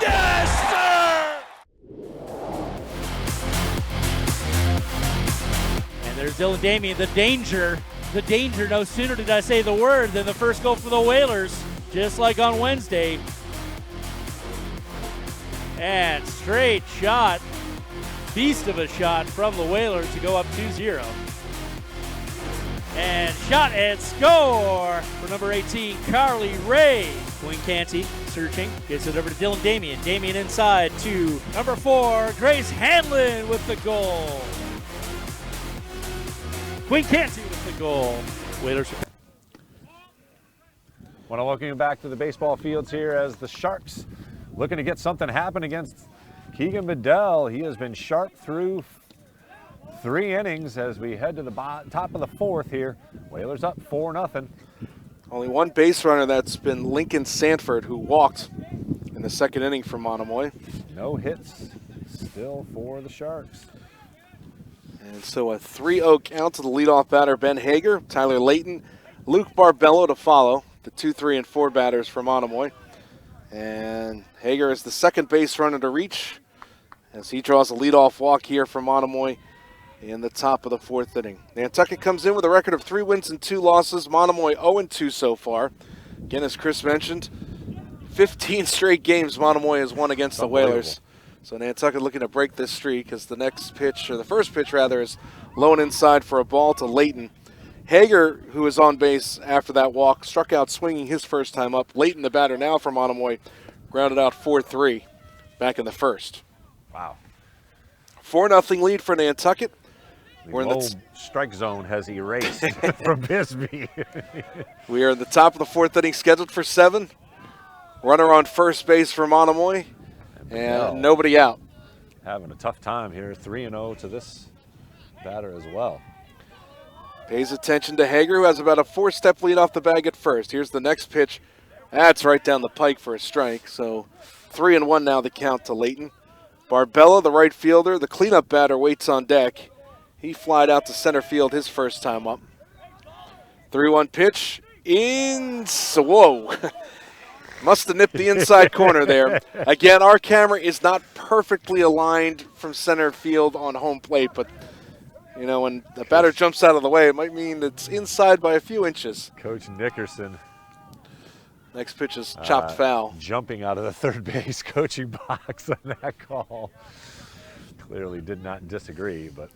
J: Yes, sir!
H: And there's Dylan Damien, the danger. No sooner did I say the word than the first goal for the Whalers, just like on Wednesday. And straight shot, beast of a shot from the Whalers to go up 2-0. And shot and score for number 18, Carly Ray. Quinn Canty searching, gets it over to Dylan Damien. Damien inside to number 4, Grace Hanlon with the goal. Quinn Canty with the goal. Whalers.
A: Want to welcome you back to the baseball fields here as the Sharks looking to get something happen against Keegan Bedell. He has been sharp through 3 innings as we head to the top of the 4th here. Whalers up 4-0.
B: Only one base runner, that's been Lincoln Sanford, who walked in the 2nd inning for Monomoy.
A: No hits still for the Sharks.
B: And so a 3-0 count to the leadoff batter, Ben Hager, Tyler Layton, Luke Barbello to follow, the 2, 3, and 4 batters for Monomoy. And Hager is the 2nd base runner to reach as he draws a leadoff walk here for Monomoy in the top of the 4th inning. Nantucket comes in with a record of 3 wins and 2 losses. Monomoy 0-2 so far. Again, as Chris mentioned, 15 straight games Monomoy has won against the Whalers. So Nantucket looking to break this streak as the next pitch, or the first pitch rather, is low and inside for a ball to Layton. Hager, who is on base after that walk, struck out swinging his first time up. Layton, the batter now for Monomoy, grounded out 4-3. back in the first.
A: Wow.
B: 4-0 lead for Nantucket.
A: The low strike zone has erased from Bisbee.
B: We are in the top of the fourth inning, scheduled for 7. Runner on first base for Monomoy, and nobody out.
A: Having a tough time here, 3-0 to this batter as well.
B: Pays attention to Hager, who has about a 4-step lead off the bag at first. Here's the next pitch. That's right down the pike for a strike. So 3-1 now the count to Layton. Barbella, the right fielder, the cleanup batter, waits on deck. He flied out to center field his first time up. 3-1 pitch. Whoa. Must have nipped the inside corner there. Again, our camera is not perfectly aligned from center field on home plate, but you know, when the batter jumps out of the way, it might mean it's inside by a few inches.
A: Coach Nickerson.
B: Next pitch is chopped foul.
A: Jumping out of the third base coaching box on that call. Clearly did not disagree, but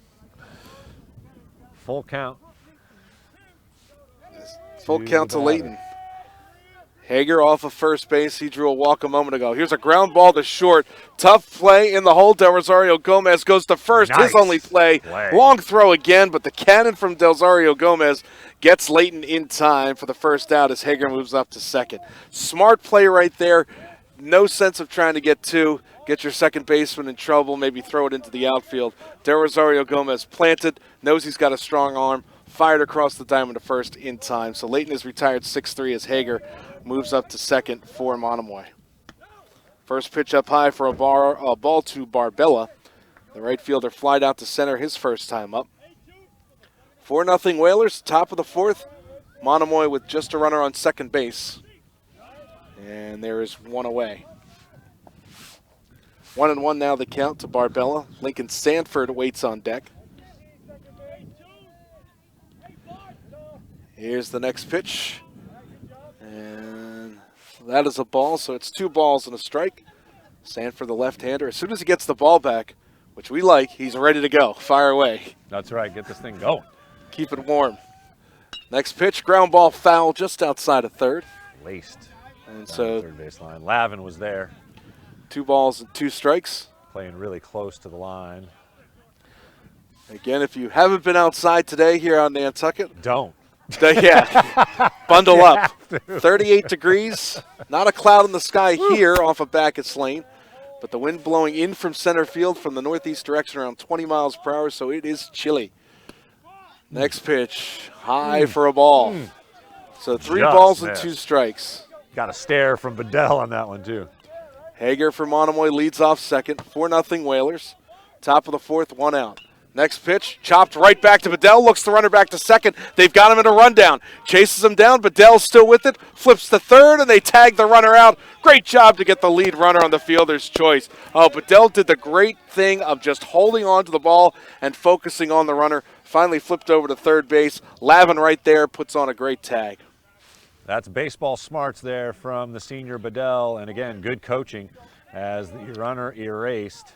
A: full count.
B: Full count to Layton. Hager off of first base. He drew a walk a moment ago. Here's a ground ball to short. Tough play in the hole. Del Rosario Gomez goes to first.
A: Nice.
B: His only play. Long throw again, but the cannon from Del Rosario Gomez gets Layton in time for the first out as Hager moves up to second. Smart play right there. No sense of trying to get 2. Get your second baseman in trouble. Maybe throw it into the outfield. Del Rosario Gomez planted. Knows he's got a strong arm. Fired across the diamond to first in time. So Layton is retired 6-3 as Hager moves up to second for Monomoy. First pitch up high for a ball to Barbella. The right fielder flied out to center his first time up. 4-0 Whalers, top of the fourth. Monomoy with just a runner on second base. And there is one away. 1-1 now the count to Barbella. Lincoln Sanford waits on deck. Here's the next pitch. And that is a ball, so it's 2 balls and a strike. Sanford, the left-hander, as soon as he gets the ball back, which we like, he's ready to go. Fire away.
A: That's right. Get this thing going.
B: Keep it warm. Next pitch, ground ball foul just outside of third.
A: Laced.
B: And so
A: third baseline. Lavin was there.
B: 2 balls and 2 strikes.
A: Playing really close to the line.
B: Again, if you haven't been outside today here on Nantucket,
A: don't.
B: Yeah, bundle up. 38 degrees, not a cloud in the sky here off of Backus Lane, but the wind blowing in from center field from the northeast direction around 20 miles per hour, so it is chilly. Next pitch, high for a ball. So 3 balls and 2 strikes.
A: Got a stare from Bedell on that one, too.
B: Hager for Monomoy leads off second, 4-0 Whalers. Top of the fourth, 1 out. Next pitch, chopped right back to Bedell, looks the runner back to second. They've got him in a rundown. Chases him down, Bedell's still with it, flips to third, and they tag the runner out. Great job to get the lead runner on the fielder's choice. Oh, Bedell did the great thing of just holding on to the ball and focusing on the runner. Finally flipped over to third base. Lavin right there puts on a great tag.
A: That's baseball smarts there from the senior Bedell, and again, good coaching as the runner erased.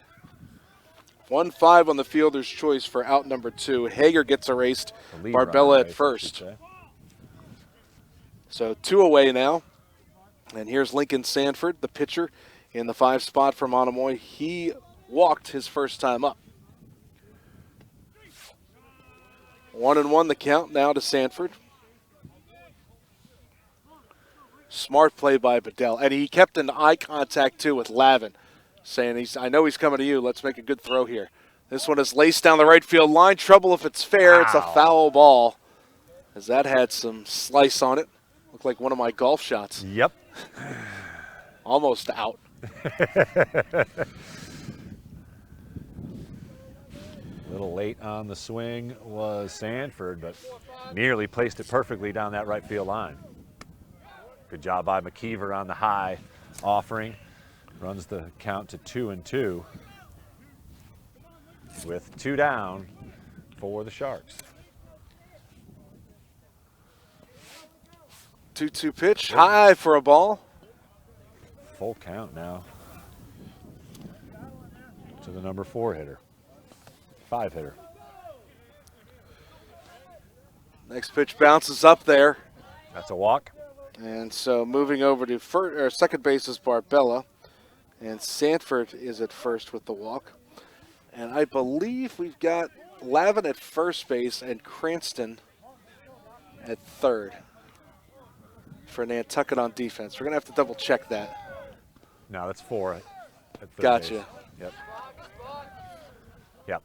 B: 1-5 on the fielder's choice for out number 2. Hager gets erased. Barbella at first. So 2 away now. And here's Lincoln Sanford, the pitcher, in the 5 spot for Monomoy. He walked his first time up. 1-1 the count now to Sanford. Smart play by Bedell. And he kept an eye contact, too, with Lavin, saying, I know he's coming to you. Let's make a good throw here. This one is laced down the right field line. Trouble if it's fair. Wow. It's a foul ball, as that had some slice on it. Looked like one of my golf shots.
A: Yep.
B: Almost out.
A: A little late on the swing was Sanford, but nearly placed it perfectly down that right field line. Good job by McKeever on the high offering. Runs the count to 2-2 with 2 down for the Sharks.
B: 2-2 pitch, high for a ball.
A: Full count now to the number 4 hitter, 5 hitter.
B: Next pitch bounces up there.
A: That's a walk.
B: And so moving over to second base is Barbella. And Sanford is at first with the walk. And I believe we've got Lavin at first base and Cranston at third for Nantucket on defense. We're going to have to double check that.
A: No, that's 4 at third
B: Gotcha.
A: base. Yep. Yep.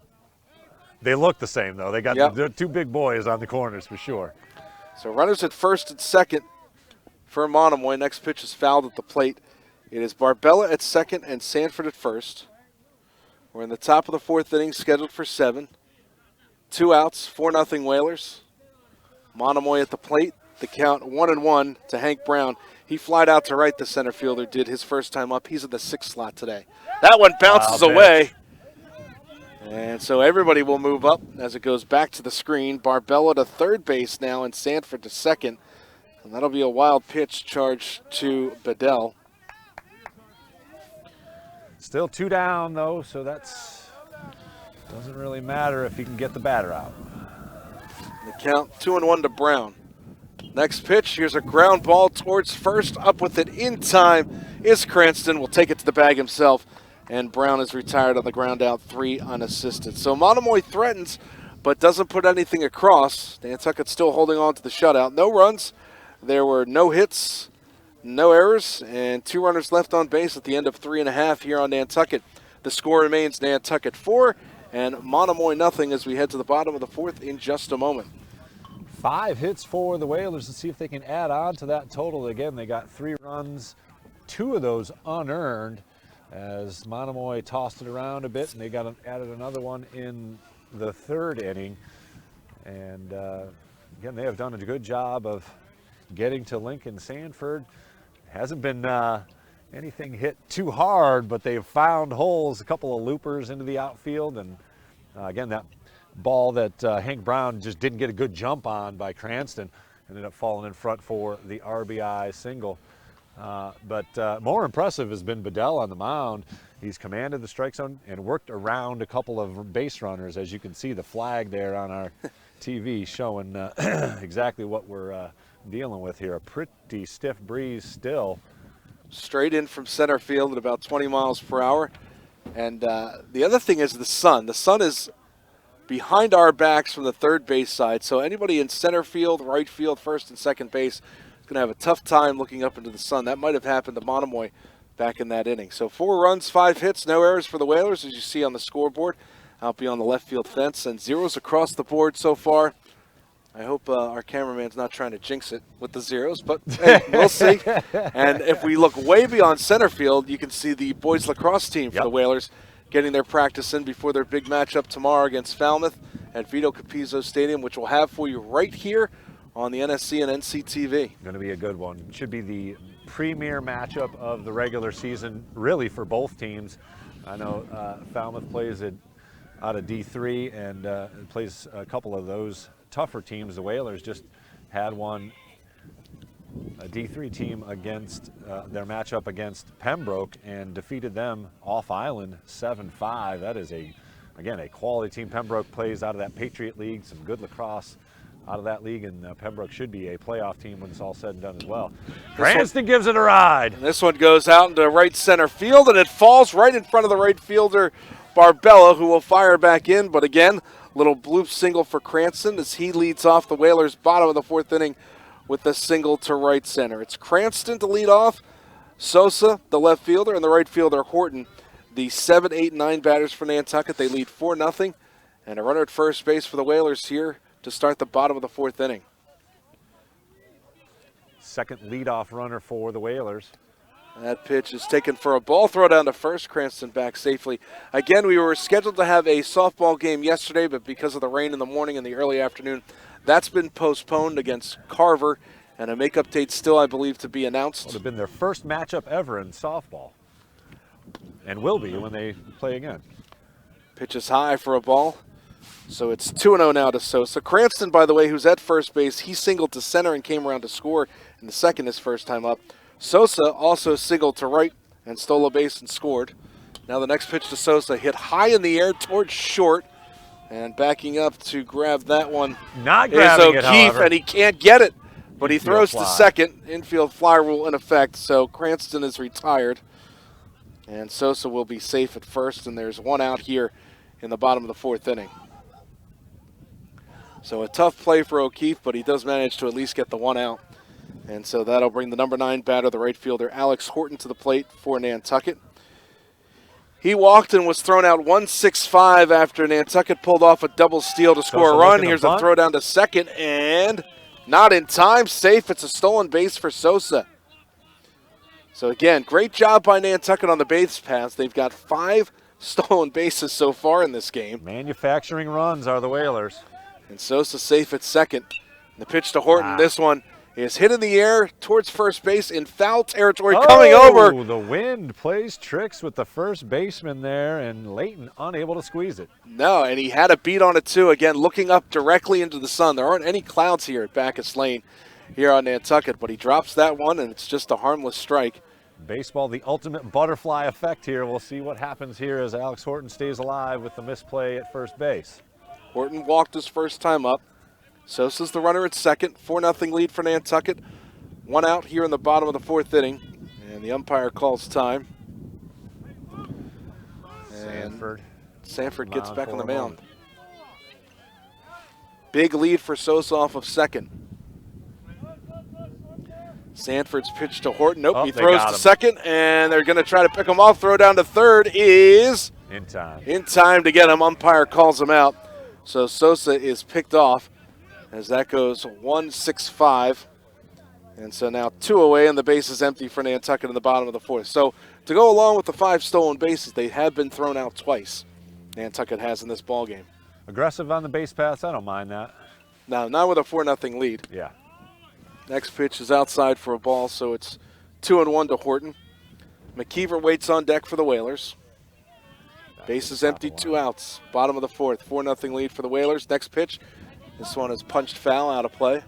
A: They look the same, though. They got the 2 big boys on the corners for sure.
B: So runners at first and second for Monomoy. Next pitch is fouled at the plate. It is Barbella at second and Sanford at first. We're in the top of the 4th inning, scheduled for 7. 2 outs, 4-0 Whalers. Monomoy at the plate. The count 1-1 to Hank Brown. He flied out to right, the center fielder did his first time up. He's in the 6th slot today. That one bounces away. And so everybody will move up as it goes back to the screen. Barbella to third base now and Sanford to second. And that'll be a wild pitch charge to Bedell.
A: Still 2 down, though, so that's doesn't really matter if he can get the batter out.
B: The count 2-1 to Brown. Next pitch, here's a ground ball towards first. Up with it in time is Cranston. Will take it to the bag himself. And Brown is retired on the ground out, 3 unassisted. So Monomoy threatens, but doesn't put anything across. Nantucket still holding on to the shutout. No runs. There were no hits, no errors, and 2 runners left on base at the end of 3.5 here on Nantucket. The score remains Nantucket 4 and Monomoy nothing as we head to the bottom of the 4th in just a moment.
A: 5 hits for the Whalers. Let's see if they can add on to that total. Again, they got 3 runs, 2 of those unearned, as Monomoy tossed it around a bit, and they added another one in the 3rd inning. And again, they have done a good job of getting to Lincoln Sanford. Hasn't been anything hit too hard, but they've found holes, a couple of loopers into the outfield. And again, that ball that Hank Brown just didn't get a good jump on by Cranston ended up falling in front for the RBI single. But more impressive has been Bedell on the mound. He's commanded the strike zone and worked around a couple of base runners. As you can see, the flag there on our TV showing exactly what we're dealing with here. A pretty stiff breeze still.
B: Straight in from center field at about 20 miles per hour. And the other thing is the sun. The sun is behind our backs from the third base side. So anybody in center field, right field, first and second base is going to have a tough time looking up into the sun. That might have happened to Monomoy back in that inning. So 4 runs, 5 hits, no errors for the Whalers, as you see on the scoreboard out beyond the left field fence, and zeros across the board so far. I hope our cameraman's not trying to jinx it with the zeros, but hey, we'll see. And if we look way beyond center field, you can see the boys lacrosse team for the Whalers getting their practice in before their big matchup tomorrow against Falmouth at Vito Capizzo Stadium, which we'll have for you right here on the NSC and NCTV.
A: Going to be a good one. Should be the premier matchup of the regular season, really, for both teams. I know Falmouth plays it out of D3 and plays a couple of those tougher teams. The Whalers just had one, a D3 team against their matchup against Pembroke and defeated them off island 7-5. That is again a quality team. Pembroke plays out of that Patriot League, some good lacrosse out of that league, and Pembroke should be a playoff team when it's all said and done as well. Cranston gives it a ride.
B: And this one goes out into right center field, and it falls right in front of the right fielder, Barbella, who will fire back in. But again, little bloop single for Cranston as he leads off the Whalers' bottom of the 4th inning with the single to right center. It's Cranston to lead off, Sosa, the left fielder, and the right fielder, Horton. The 7, 8, 9 batters for Nantucket. They lead 4-0, and a runner at first base for the Whalers here to start the bottom of the 4th inning.
A: Second leadoff runner for the Whalers.
B: That pitch is taken for a ball throw down to first. Cranston back safely. Again, we were scheduled to have a softball game yesterday, but because of the rain in the morning and the early afternoon, that's been postponed against Carver, and a make-up date still, I believe, to be announced.
A: Would have been their first matchup ever in softball, and will be when they play again.
B: Pitch is high for a ball. So it's 2-0 now to Sosa. Cranston, by the way, who's at first base, he singled to center and came around to score in the second his first time up. Sosa also singled to right and stole a base and scored. Now the next pitch to Sosa, hit high in the air towards short, and backing up to grab that one
A: Not
B: is
A: grabbing
B: O'Keefe,
A: it, however.
B: and he can't get it, but he
A: Infield
B: throws
A: fly.
B: to second. Infield fly rule in effect, so Cranston is retired. And Sosa will be safe at first, and there's one out here in the bottom of the 4th inning. So a tough play for O'Keefe, but he does manage to at least get the one out. And so that'll bring the number 9 batter, the right fielder, Alex Horton, to the plate for Nantucket. He walked and was thrown out 1-6-5 after Nantucket pulled off a double steal to score a run. Here's a throw down to second, and not in time. Safe. It's a stolen base for Sosa. So again, great job by Nantucket on the base pass. They've got 5 stolen bases so far in this game.
A: Manufacturing runs are the Whalers.
B: And Sosa safe at second. The pitch to Horton. This one is hit in the air towards first base in foul territory. Coming over.
A: The wind plays tricks with the first baseman there, and Layton unable to squeeze it.
B: No, and he had a beat on it too. Again, looking up directly into the sun. There aren't any clouds here at Bacchus Lane here on Nantucket, but he drops that one, and it's just a harmless strike.
A: Baseball, the ultimate butterfly effect here. We'll see what happens here as Alex Horton stays alive with the misplay at first base.
B: Horton walked his first time up. Sosa's the runner at second. 4-0 lead for Nantucket. One out here in the bottom of the 4th inning. And the umpire calls time. And Sanford gets back on the mound. Big lead for Sosa off of second. Sanford's pitch to Horton. Nope, he throws to second, and they're going to try to pick him off. Throw down to third is
A: in time.
B: In time to get him. Umpire calls him out. So Sosa is picked off as that goes 1-6-5. And so now 2 away, and the base is empty for Nantucket in the bottom of the 4th. So to go along with the 5 stolen bases, they have been thrown out twice. Nantucket has in this ballgame.
A: Aggressive on the base pass. I don't mind that.
B: Now, not with a 4-0 lead.
A: Yeah.
B: Next pitch is outside for a ball, so it's 2-1 to Horton. McKeever waits on deck for the Whalers. Base is empty, 2 outs. Bottom of the 4th, 4-0 lead for the Whalers. Next pitch, this one is punched foul, out of play.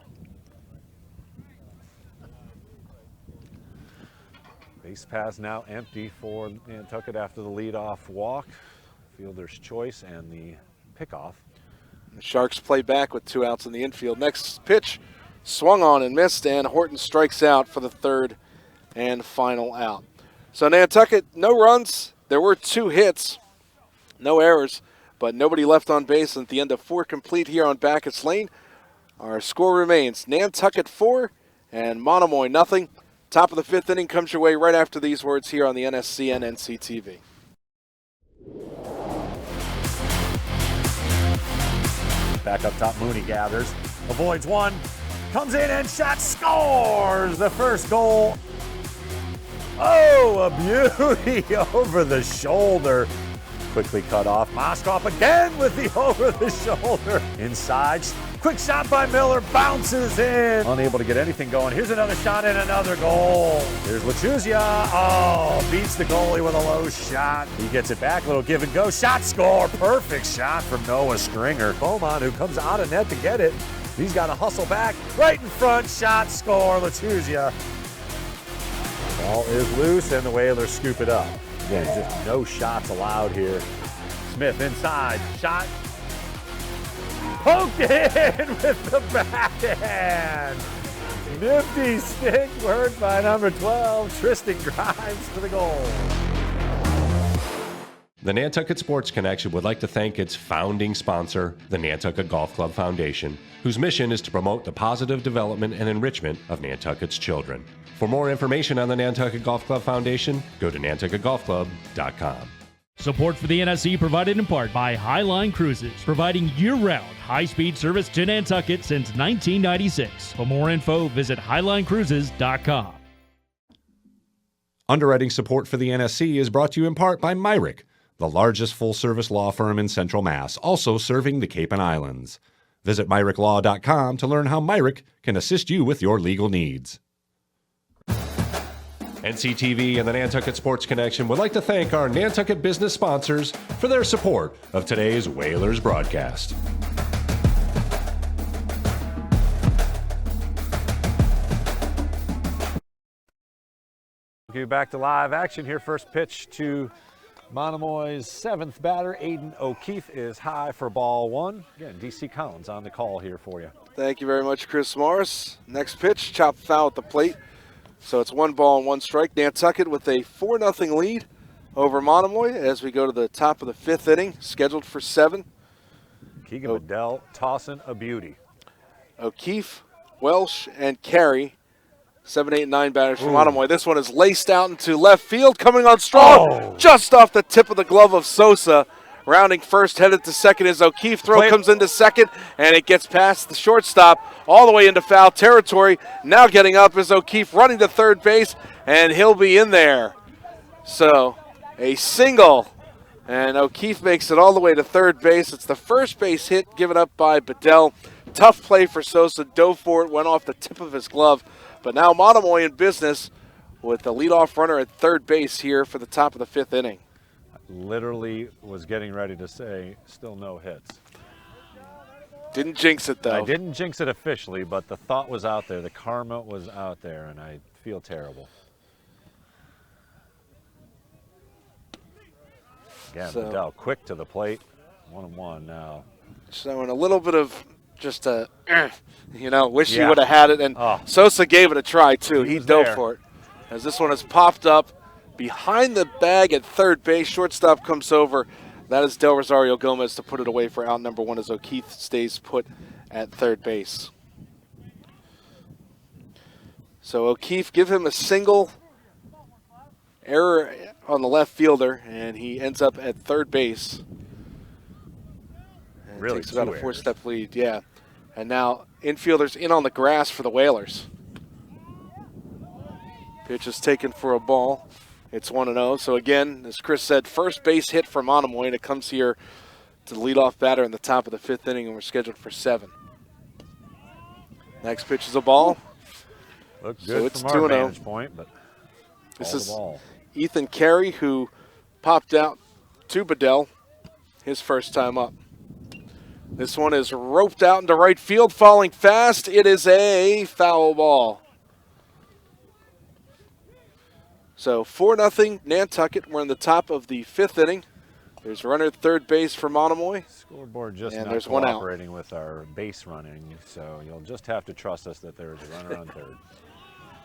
A: Base pass now empty for Nantucket after the leadoff walk. Fielder's choice and the pickoff.
B: The Sharks play back with 2 outs in the infield. Next pitch, swung on and missed, and Horton strikes out for the 3rd and final out. So Nantucket, no runs. There were 2 hits, no errors, but nobody left on base. And at the end of 4 complete here on Bacchus Lane, our score remains Nantucket 4 and Monomoy 0. Top of the 5th inning comes your way right after these words here on the NSCN NCTV.
A: Back up top, Mooney gathers, avoids one, comes in and shot, scores the first goal. Oh, a beauty over the shoulder. Quickly cut off. Moskoff again with the over the shoulder. Inside, quick shot by Miller, bounces in. Unable to get anything going. Here's another shot and another goal. Here's Lachuzia. Oh, beats the goalie with a low shot. He gets it back, little give and go. Shot, score. Perfect shot from Noah Stringer. Beaumont, who comes out of net to get it. He's got to hustle back. Right in front, shot, score. Lachuzia. Ball is loose and the Whalers scoop it up. Again, just no shots allowed here. Smith inside, shot. Poked in with the backhand. Nifty stick work by number 12, Tristan Grimes for the goal.
G: The Nantucket Sports Connection would like to thank its founding sponsor, the Nantucket Golf Club Foundation, whose mission is to promote the positive development and enrichment of Nantucket's children. For more information on the Nantucket Golf Club Foundation, go to nantucketgolfclub.com.
N: Support for the NSC provided in part by Highline Cruises, providing year-round high-speed service to Nantucket since 1996. For more info, visit highlinecruises.com.
I: Underwriting support for the NSC is brought to you in part by Myrick, the largest full-service law firm in Central Mass, also serving the Cape and Islands. Visit MyrickLaw.com to learn how Myrick can assist you with your legal needs.
G: NCTV and the Nantucket Sports Connection would like to thank our Nantucket business sponsors for their support of today's Whalers broadcast.
A: Okay, back to live action here. First pitch to Monomoy's 7th batter, Aiden O'Keefe, is high for ball 1. Again, DC Collins on the call here for you.
B: Thank you very much, Chris Morris. Next pitch, chopped foul at the plate. So it's 1 ball and 1 strike. Nantucket with a 4-0 lead over Monomoy as we go to the top of the 5th inning, scheduled for 7.
A: Keegan Bedell tossing a beauty.
B: O'Keefe, Welsh, and Carey, 7, 8, 9 batters for Monomoy. This one is laced out into left field, coming on strong, just off the tip of the glove of Sosa. Rounding first, headed to second is O'Keefe. Throw comes into second, and it gets past the shortstop all the way into foul territory. Now getting up is O'Keefe, running to third base, and he'll be in there. So a single, and O'Keefe makes it all the way to third base. It's the first base hit given up by Bedell. Tough play for Sosa, dove for it, went off the tip of his glove. But now Monomoy in business with the leadoff runner at third base here for the top of the 5th inning.
A: Literally was getting ready to say still no hits.
B: Didn't jinx it, though.
A: I didn't jinx it officially, but the thought was out there. The karma was out there, and I feel terrible. Again, Bedell quick to the plate. 1-1 now.
B: Showing a little bit of just a, wish he would have had it. And Sosa gave it a try, too. He dove for it. As this one has popped up behind the bag at third base. Shortstop comes over. That is Del Rosario Gomez to put it away for out number 1 as O'Keefe stays put at third base. So O'Keefe, give him a single error on the left fielder, and he ends up at third base. And
A: really
B: takes about a 4-step lead, yeah. And now infielders in on the grass for the Whalers. Pitch is taken for a ball. It's 1-0. So again, as Chris said, first base hit for Monomoy, and it comes here to the leadoff batter in the top of the 5th inning, and we're scheduled for 7. Next pitch is a ball.
A: Looked good
B: so it's
A: from our
B: 2-0.
A: vantage point, but
B: this is
A: ball.
B: Ethan Carey, who popped out to Bedell his first time up. This one is roped out into right field, falling fast. It is a foul ball. So 4-0 Nantucket. We're in the top of the 5th inning. There's a runner at third base for Monomoy.
A: Scoreboard just
B: and
A: not
B: there's
A: cooperating with our base running, so you'll just have to trust us that there's a runner on third.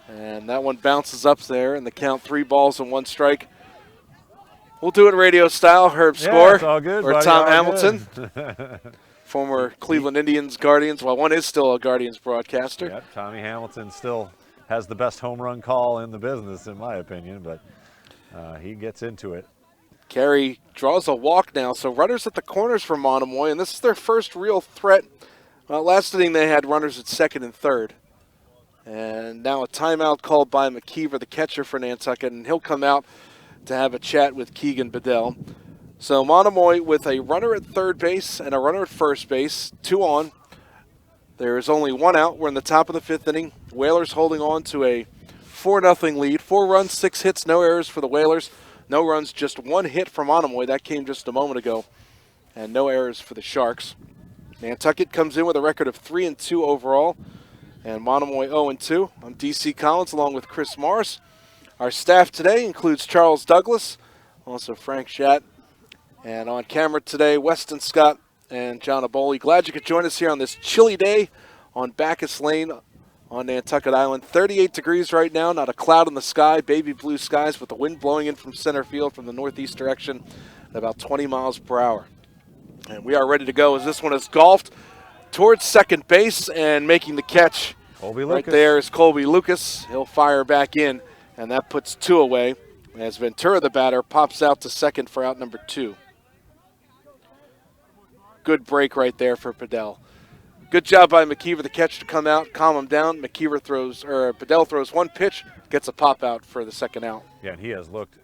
B: And that one bounces up there, and the count 3 balls and 1 strike. We'll do it radio style. Herb Score
A: it's all good,
B: or
A: buddy,
B: Tom
A: all
B: Hamilton,
A: good.
B: former Cleveland Indians Guardians. Well, one is still a Guardians broadcaster.
A: Yep, Tommy Hamilton still has the best home run call in the business, in my opinion, but he gets into it.
B: Carey draws a walk now, so runners at the corners for Monomoy, and this is their first real threat. Last inning they had runners at second and third. And now a timeout called by McKeever, the catcher for Nantucket, and he'll come out to have a chat with Keegan Bedell. So Monomoy with a runner at third base and a runner at first base, 2 on. There is only 1 out. We're in the top of the 5th inning. Whalers holding on to a 4-0 lead. 4 runs, 6 hits, no errors for the Whalers. No runs, just 1 hit for Monomoy. That came just a moment ago. And no errors for the Sharks. Nantucket comes in with a record of 3-2 overall. And Monomoy 0-2. I'm DC Collins along with Chris Morris. Our staff today includes Charles Douglas, also Frank Schatt. And on camera today, Weston Scott and John Aboli. Glad you could join us here on this chilly day on Bacchus Lane on Nantucket Island. 38 degrees right now, not a cloud in the sky, baby blue skies with the wind blowing in from center field from the northeast direction at about 20 miles per hour. And we are ready to go as this one is golfed towards second base, and making the catch right there is Colby Lucas. He'll fire back in, and that puts 2 away as Ventura, the batter, pops out to second for out number 2. Good break right there for Bedell. Good job by McKeever, the catcher, to come out, calm him down. Bedell throws 1 pitch, gets a pop out for the second out.
A: Yeah, and he has looked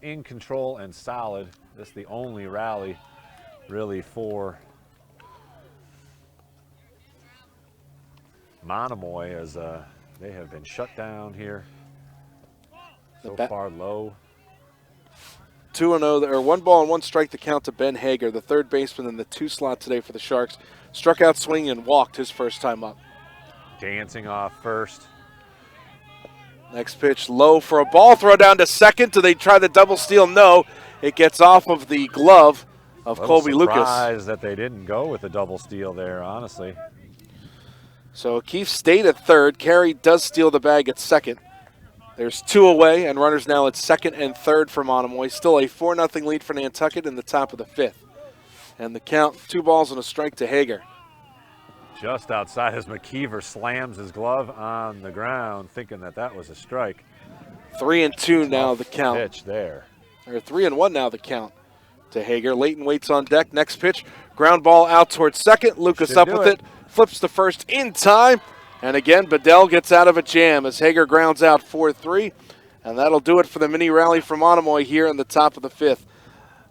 A: in control and solid. This is the only rally really for Monomoy, as they have been shut down here. So far low.
B: 2-0, or 1 ball and 1 strike to count to Ben Hager, the third baseman in the 2 slot today for the Sharks. Struck out swinging and walked his first time up.
A: Dancing off first.
B: Next pitch low for a ball, throw down to second. Do they try the double steal? No. It gets off of the glove of Colby Lucas.
A: Surprised that they didn't go with a double steal there, honestly.
B: So O'Keefe stayed at third. Carey does steal the bag at second. There's 2 away, and runners now at second and third for Monomoy. Still a 4-0 lead for Nantucket in the top of the 5th. And the count, 2 balls and a strike to Hager.
A: Just outside as McKeever slams his glove on the ground, thinking that was a strike.
B: 3-2 now the count.
A: Pitch there.
B: Or 3-1 now the count to Hager. Leighton waits on deck. Next pitch, ground ball out towards second. Lucas up with it. Flips to first in time. And again, Bedell gets out of a jam as Hager grounds out 4-3. And that'll do it for the mini rally for Monomoy here in the top of the 5th.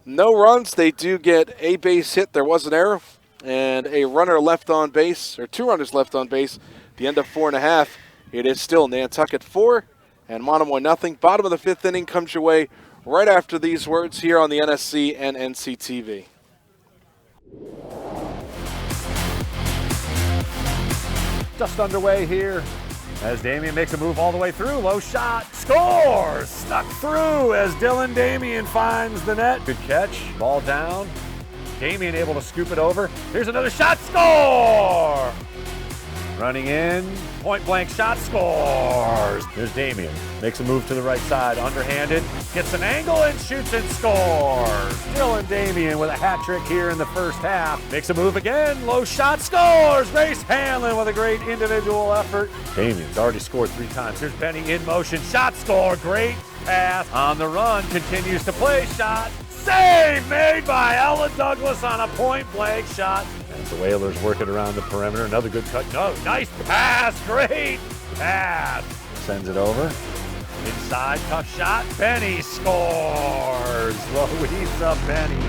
B: No runs. They do get a base hit. There was an error. And a runner left on base, or 2 runners left on base. At the end of 4.5. It is still Nantucket 4 and Monomoy nothing. Bottom of the 5th inning comes your way right after these words here on the NSC and NCTV.
A: Just underway here as Damian makes a move all the way through. Low shot, scores! Stuck through as Dylan Damian finds the net. Good catch, ball down. Damian able to scoop it over. Here's another shot, score! Running in, point blank shot, scores! There's Damian, makes a move to the right side, underhanded, gets an angle and shoots and scores! Dylan Damian with a hat trick here in the first half. Makes a move again, low shot, scores! Grace Hanlon with a great individual effort. Damian's already scored 3 times. Here's Benny in motion, shot, score, great pass. On the run, continues to play, shot, save made by Ella Douglas on a point blank shot. As the Whalers work it around the perimeter, another good cut. No, nice pass, great pass. Sends it over. Inside, tough shot. Benny scores. Louisa Benny.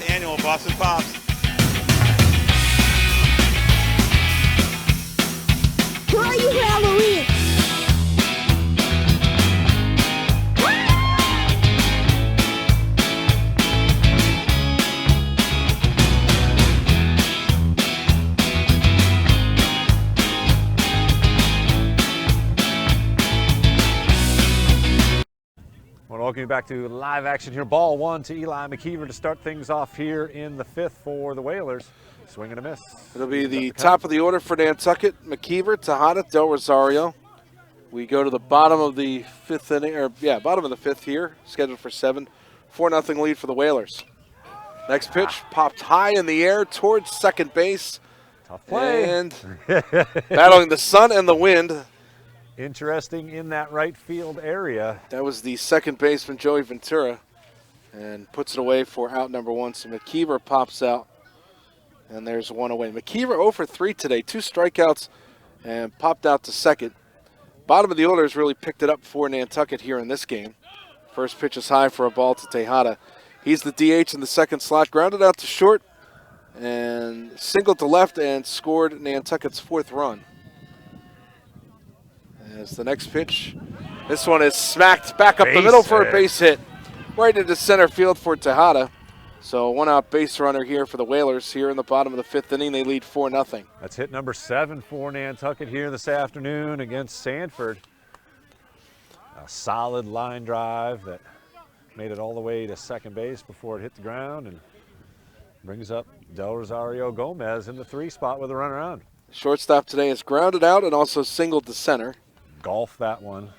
O: Annual Boston Pops.
P: Where are you for Halloween?
A: Welcome back to live action here. Ball 1 to Eli McKeever to start things off here in the 5th for the Whalers. Swing and a miss.
B: It'll be the top of the order for Nantucket. McKeever, Tejada, Del Rosario. We go to the bottom of the 5th inning, bottom of the 5th here, scheduled for 7. 4-0 lead for the Whalers. Next pitch popped high in the air towards second base.
A: Tough play.
B: And battling the sun and the wind.
A: Interesting in that right field area.
B: That was the second baseman, Joey Ventura, and puts it away for out number 1. So McKeever pops out, and there's 1 away. McKeever 0 for 3 today, 2 strikeouts, and popped out to second. Bottom of the order has really picked it up for Nantucket here in this game. First pitch is high for a ball to Tejada. He's the DH in the second slot, grounded out to short, and singled to left and scored Nantucket's 4th run. As the next pitch, this one is smacked back up the middle for a base hit. Right into center field for Tejada. So 1 out base runner here for the Whalers here in the bottom of the 5th inning. They lead 4-0.
A: That's hit number 7 for Nantucket here this afternoon against Sanford. A solid line drive that made it all the way to second base before it hit the ground and brings up Del Rosario Gomez in the 3 spot with a runner on.
B: Shortstop today is grounded out and also singled to center.
A: Golf that one.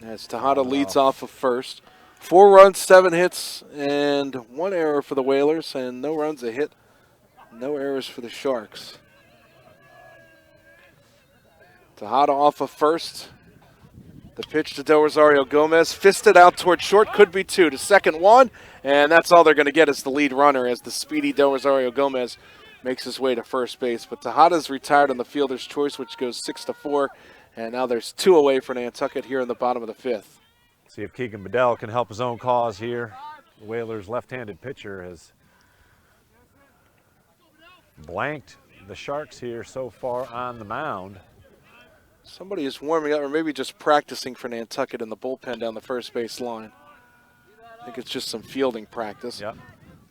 B: As Tejada leads off of first. 4 runs, 7 hits, and 1 error for the Whalers, and no runs, a hit, no errors for the Sharks. Tejada off of first. The pitch to Del Rosario Gomez, fisted out toward short, could be 2 to second 1, and that's all they're going to get as the lead runner as the speedy Del Rosario Gomez makes his way to first base. But Tejada's retired on the fielder's choice, which goes 6-4. And now there's 2 away for Nantucket here in the bottom of the 5th.
A: See if Keegan Bedell can help his own cause here. The Whalers' left-handed pitcher has blanked the Sharks here so far on the mound.
B: Somebody is warming up or maybe just practicing for Nantucket in the bullpen down the first base line. I think it's just some fielding practice.
A: Yep.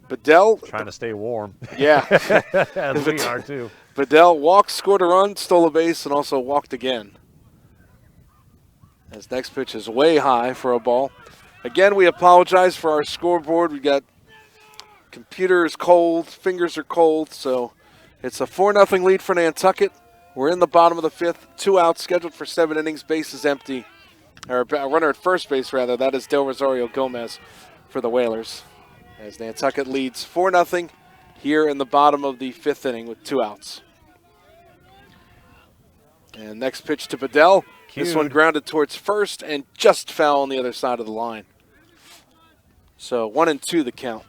B: Bedell.
A: Trying to stay warm.
B: Yeah.
A: As we are too.
B: Bedell walked, scored a run, stole a base, and also walked again. As next pitch is way high for a ball. Again, we apologize for our scoreboard. We got computer is cold, fingers are cold, so it's a 4-0 lead for Nantucket. We're in the bottom of the 5th, 2 outs, scheduled for 7 innings, bases empty. Or a runner at first base, rather. That is Del Rosario Gomez for the Whalers. As Nantucket leads 4-0 here in the bottom of the 5th inning with 2 outs. And next pitch to Bedell. This one grounded towards first and just foul on the other side of the line. So 1-2 the count.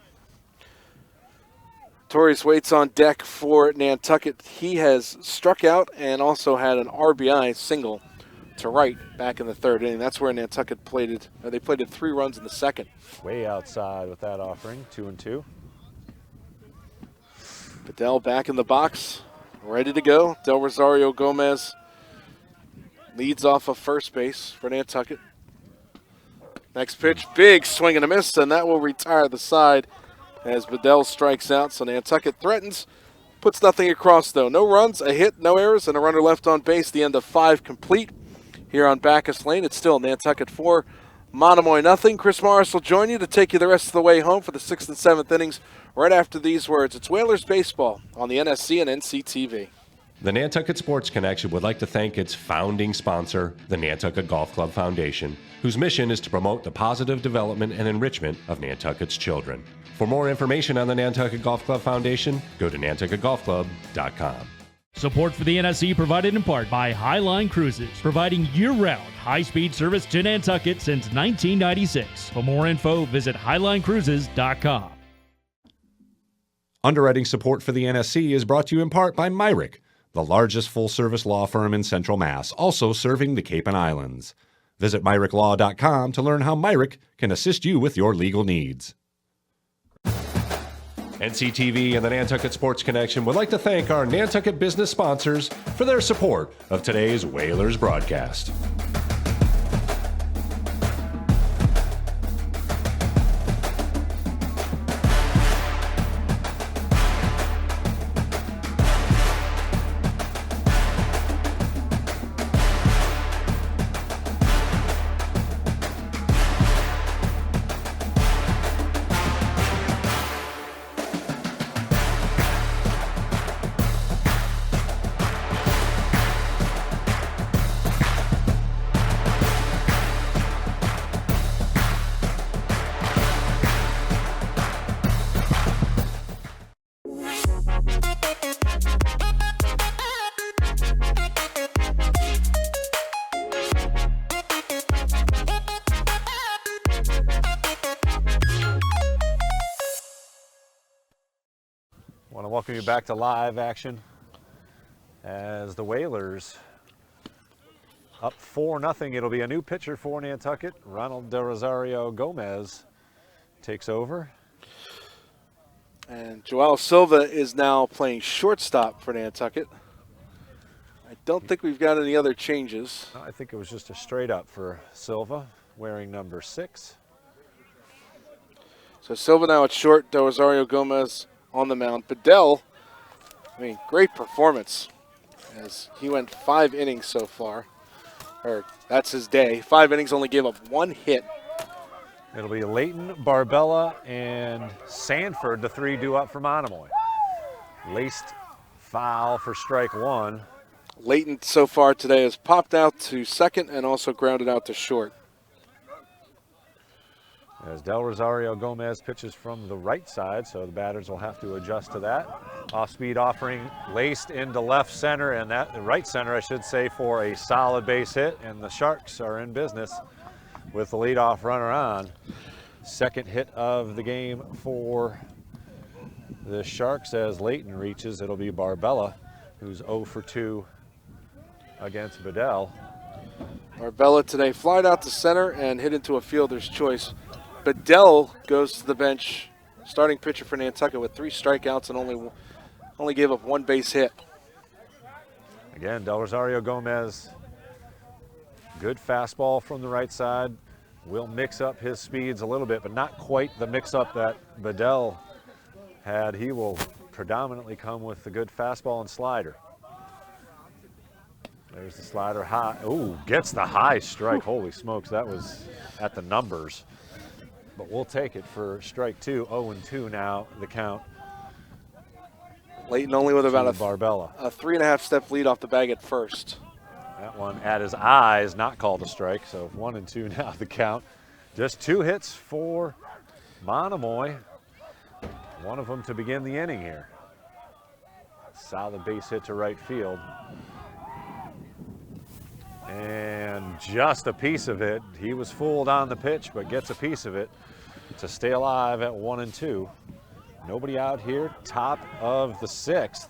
B: Torres waits on deck for Nantucket. He has struck out and also had an RBI single to right back in the 3rd inning. That's where Nantucket plated. They plated 3 runs in the 2nd.
A: Way outside with that offering, 2-2.
B: Bedell back in the box, ready to go. Del Rosario Gomez leads off of first base for Nantucket. Next pitch, big swing and a miss, and that will retire the side as Bedell strikes out. So Nantucket threatens, puts nothing across though. No runs, a hit, no errors, and a runner left on base. The end of 5 complete here on Bacchus Lane. It's still Nantucket 4, Monomoy nothing. Chris Morris will join you to take you the rest of the way home for the 6th and 7th innings. Right after these words, it's Whalers Baseball on the NSC and NCTV.
G: The Nantucket Sports Connection would like to thank its founding sponsor, the Nantucket Golf Club Foundation, whose mission is to promote the positive development and enrichment of Nantucket's children. For more information on the Nantucket Golf Club Foundation, go to nantucketgolfclub.com.
N: Support for the NSC provided in part by Highline Cruises, providing year-round high-speed service to Nantucket since 1996. For more info, visit highlinecruises.com.
I: Underwriting support for the NSC is brought to you in part by Myrick, the largest full-service law firm in Central Mass, also serving the Cape and Islands. Visit MyrickLaw.com to learn how Myrick can assist you with your legal needs.
G: NCTV and the Nantucket Sports Connection would like to thank our Nantucket business sponsors for their support of today's Whalers broadcast.
A: Want to welcome you back to live action as the Whalers up 4-0. It'll be a new pitcher for Nantucket. Ronald De Rosario Gomez takes over.
B: And Joel Silva is now playing shortstop for Nantucket. I don't think we've got any other changes.
A: I think it was just a straight up for Silva, wearing number 6.
B: So Silva now at short, De Rosario Gomez on the mound. Bedell, I mean, great performance as he went 5 innings so far. Or that's his day. 5 innings, only gave up 1 hit.
A: It'll be Leighton, Barbella, and Sanford, the 3 due up for Monomoy. Laced foul for strike 1.
B: Leighton so far today has popped out to second and also grounded out to short.
A: As Del Rosario Gomez pitches from the right side, so the batters will have to adjust to that. Off-speed offering laced into left center, and that right center, I should say, for a solid base hit, and the Sharks are in business with the leadoff runner on. Second hit of the game for the Sharks as Leighton reaches. It'll be Barbella, who's 0 for 2 against Bedell.
B: Barbella today flied out to center and hit into a fielder's choice. Bedell goes to the bench, starting pitcher for Nantucket with 3 strikeouts and only gave up 1 base hit.
A: Again, Del Rosario Gomez, good fastball from the right side. Will mix up his speeds a little bit, but not quite the mix-up that Bedell had. He will predominantly come with the good fastball and slider. There's the slider high. Ooh, gets the high strike. Holy smokes, that was at the numbers. But we'll take it for strike two. 0-2 now, the count.
B: Leighton only with about a
A: Barbella.
B: A 3.5 step lead off the bag at first.
A: That one at his eyes, not called a strike. So 1-2 now, the count. Just 2 hits for Monomoy. One of them to begin the inning here. Solid base hit to right field. And just a piece of it. He was fooled on the pitch, but gets a piece of it to stay alive at 1-2. Nobody out here, top of the 6th.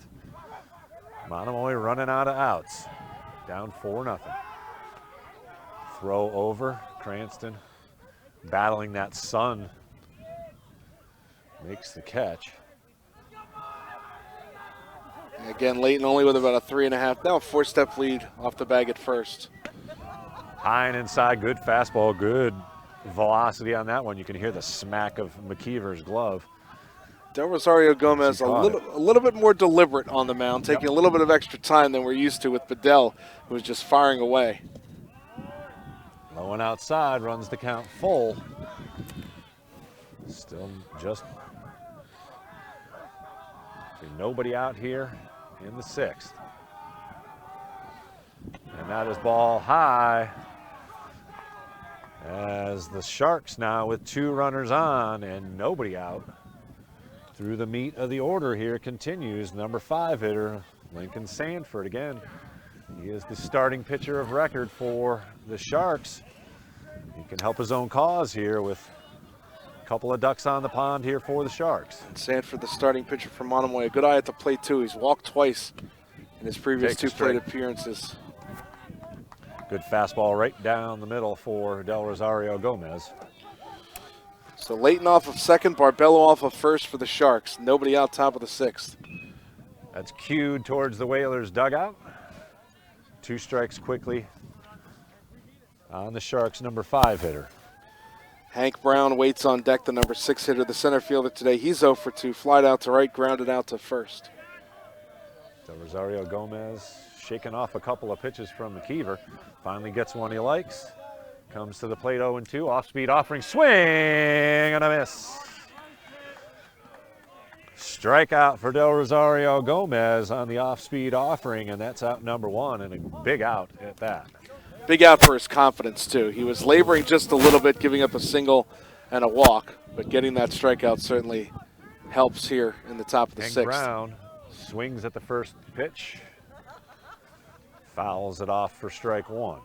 A: Monomoy running out of outs. Down 4-0. Throw over, Cranston battling that sun. Makes the catch.
B: Again, Leighton only with about a 3.5, now a 4-step lead off the bag at first.
A: High and inside, good fastball, good velocity on that one. You can hear the smack of McKeever's glove.
B: Del Rosario Gomez a little bit more deliberate on the mound, taking a little bit of extra time than we're used to with Bedell, who was just firing away.
A: Low and outside, runs the count full. Still just nobody out here in the 6th. And that is ball high as the Sharks now with 2 runners on and nobody out. Through the meat of the order here continues number 5 hitter, Lincoln Sanford again. He is the starting pitcher of record for the Sharks. He can help his own cause here with a couple of ducks on the pond here for the Sharks.
B: And Sanford, the starting pitcher for Monomoy, a good eye at the plate too. He's walked twice in his previous 2 plate appearances.
A: Good fastball right down the middle for Del Rosario Gomez.
B: So Leighton off of second, Barbello off of first for the Sharks. Nobody out top of the 6th.
A: That's cued towards the Whalers dugout. 2 strikes quickly on the Sharks number 5 hitter.
B: Hank Brown waits on deck, the number 6 hitter, the center fielder today. He's 0 for 2, flied out to right, grounded out to first.
A: Del Rosario Gomez shaking off a couple of pitches from McKeever. Finally gets one he likes. Comes to the plate 0-2, off-speed offering, swing and a miss. Strikeout for Del Rosario Gomez on the off-speed offering, and that's out number 1, and a big out at that.
B: Big out for his confidence, too. He was laboring just a little bit, giving up a single and a walk, but getting that strikeout certainly helps here in the top of the 6th.
A: Brown swings at the first pitch, fouls it off for strike 1.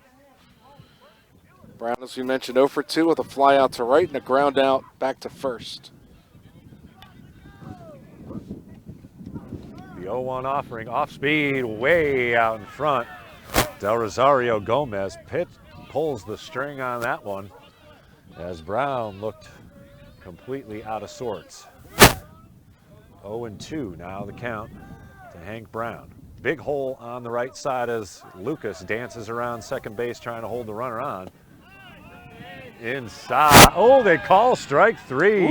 B: Brown, as we mentioned, 0 for 2 with a fly out to right and a ground out back to first.
A: The 0-1 offering, off speed, way out in front. Del Rosario Gomez pulls the string on that one as Brown looked completely out of sorts. 0-2 now the count to Hank Brown. Big hole on the right side as Lucas dances around second base trying to hold the runner on. Inside. Oh, they call strike 3.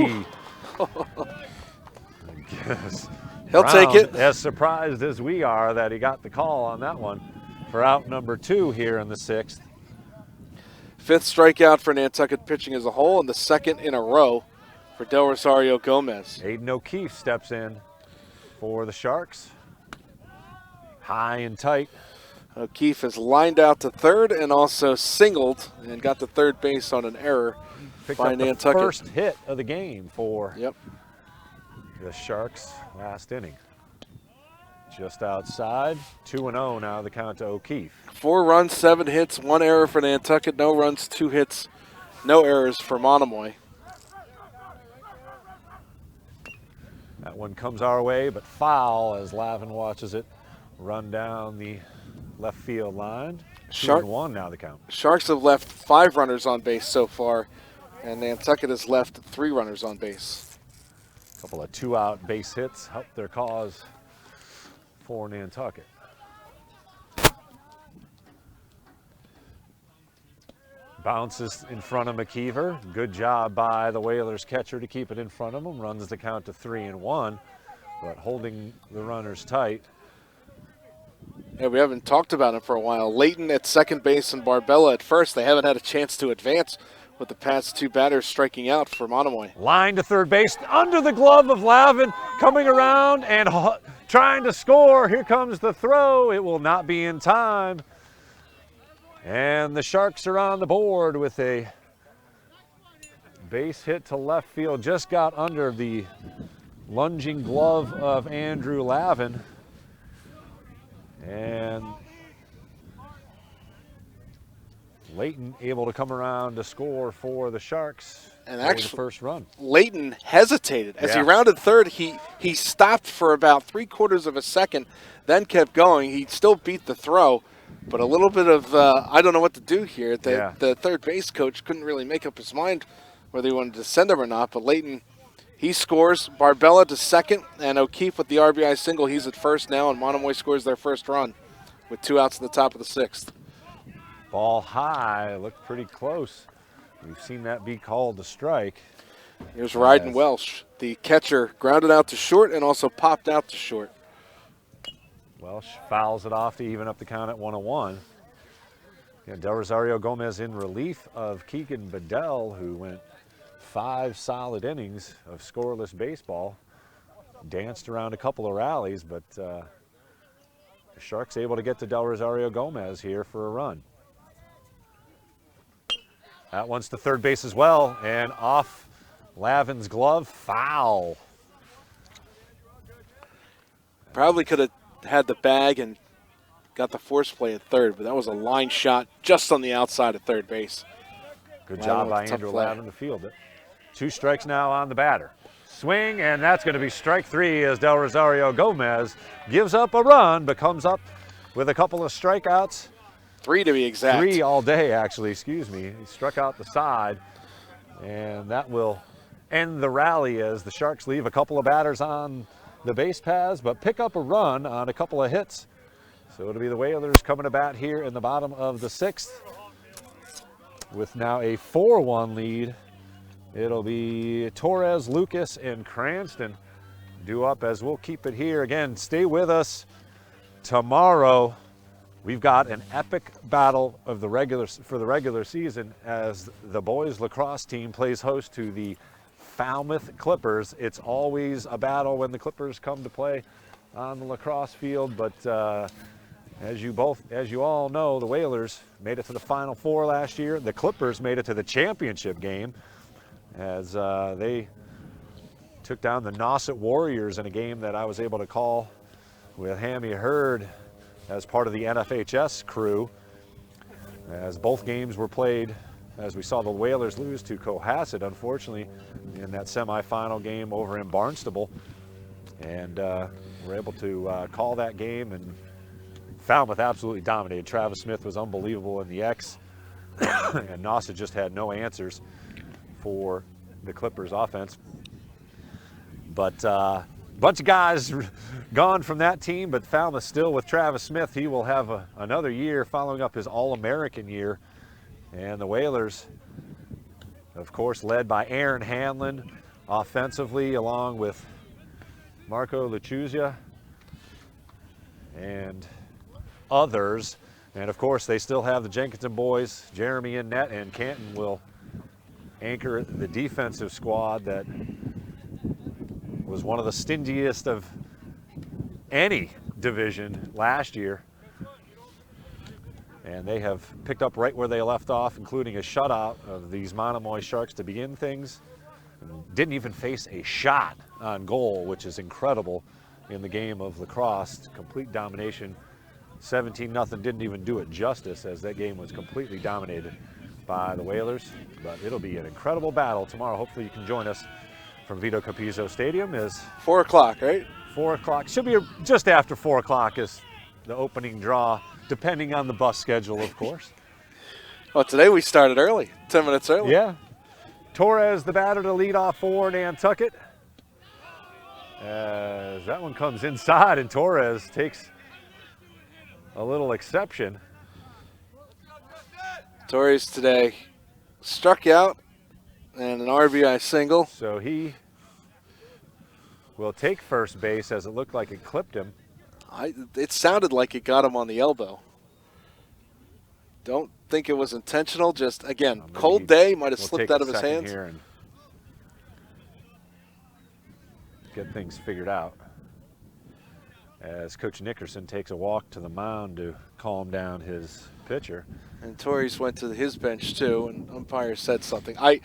B: He'll take it.
A: As surprised as we are that he got the call on that one for out number 2 here in the 6th.
B: 5th strikeout for Nantucket pitching as a whole, and the 2nd in a row for Del Rosario Gomez.
A: Aiden O'Keefe steps in for the Sharks. High and tight.
B: O'Keefe is lined out to third and also singled and got to third base on an error by Nantucket.
A: The first hit of the game for the Sharks last inning. Just outside, 2-0 now the count to O'Keefe.
B: 4 runs, 7 hits, 1 error for Nantucket, no runs, 2 hits, no errors for Monomoy.
A: That one comes our way, but foul as Lavin watches it run down the left field line. 2-1 now the count.
B: Sharks have left 5 runners on base so far, and Nantucket has left 3 runners on base.
A: A couple of 2-out base hits helped their cause for Nantucket. Bounces in front of McKeever. Good job by the Whalers catcher to keep it in front of him. Runs the count to 3-1, but holding the runners tight.
B: Yeah, we haven't talked about him for a while. Layton at second base and Barbella at first. They haven't had a chance to advance with the past two batters striking out for Monomoy.
A: Line to third base, under the glove of Lavin, coming around and trying to score. Here comes the throw. It will not be in time. And the Sharks are on the board with a base hit to left field. Just got under the lunging glove of Andrew Lavin. And Layton able to come around to score for the Sharks.
B: And actually,
A: the first run.
B: Layton hesitated. As he rounded third, he stopped for about 3/4 of a second, then kept going. He still beat the throw, but a little bit of, I don't know what to do here. The third base coach couldn't really make up his mind whether he wanted to send him or not, but Layton, he scores. Barbella to second, and O'Keefe with the RBI single. He's at first now, and Monomoy scores their first run with 2 outs in the top of the 6th.
A: Ball high, looked pretty close. We've seen that be called a strike.
B: Here's Ryden Welsh. The catcher grounded out to short and also popped out to short.
A: Welsh fouls it off to even up the count at 1-1. And Del Rosario Gomez in relief of Keegan Bedell, who went 5 solid innings of scoreless baseball. Danced around a couple of rallies, but the Sharks able to get to Del Rosario Gomez here for a run. That one's to third base as well, and off Lavin's glove, foul.
B: Probably could have had the bag and got the force play at third, but that was a line shot just on the outside of third base.
A: Good job by Andrew Lavin to field it. 2 strikes now on the batter. Swing, and that's going to be strike 3 as Del Rosario Gomez gives up a run, but comes up with a couple of strikeouts.
B: 3 to be exact.
A: 3 all day, actually, excuse me. He struck out the side, and that will end the rally as the Sharks leave a couple of batters on the base paths, but pick up a run on a couple of hits. So it'll be the Whalers coming to bat here in the bottom of the 6th with now a 4-1 lead. It'll be Torres, Lucas, and Cranston due up as we'll keep it here. Again, stay with us tomorrow. We've got an epic battle of the for the regular season as the boys lacrosse team plays host to the Falmouth Clippers. It's always a battle when the Clippers come to play on the lacrosse field, but as you all know, the Whalers made it to the Final Four last year. The Clippers made it to the championship game as they took down the Nauset Warriors in a game that I was able to call with Hammy Hurd as part of the NFHS crew, as both games were played, as we saw the Whalers lose to Cohasset, unfortunately, in that semifinal game over in Barnstable. And we're able to call that game, and Falmouth absolutely dominated. Travis Smith was unbelievable in the X, and Nauset just had no answers for the Clippers offense. But bunch of guys gone from that team, but Falmouth still with Travis Smith. He will have another year following up his All-American year. And the Whalers, of course, led by Aaron Hanlon offensively, along with Marco Luchuzia and others. And of course, they still have the Jenkinson boys, Jeremy in net, and Canton will anchor the defensive squad that was one of the stingiest of any division last year. And they have picked up right where they left off, including a shutout of these Monomoy Sharks to begin things. Didn't even face a shot on goal, which is incredible in the game of lacrosse. Complete domination. 17-0 didn't even do it justice, as that game was completely dominated by the Whalers. But it'll be an incredible battle tomorrow. Hopefully you can join us from Vito Capizzo Stadium. Is
B: 4 o'clock, right?
A: 4 o'clock. Should be just after 4 o'clock is the opening draw, depending on the bus schedule, of course.
B: Well, today we started early, 10 minutes early.
A: Yeah. Torres, the batter, to lead off for Nantucket. As that one comes inside, and Torres takes a little exception.
B: Torres today struck out and an RBI single.
A: So he will take first base, as it looked like it clipped him.
B: It sounded like it got him on the elbow. Don't think it was intentional. Just, again, cold day, might have slipped out of his hands.
A: Here and get things figured out as Coach Nickerson takes a walk to the mound to calm down his pitcher.
B: And Torres went to his bench too, and umpire said something. I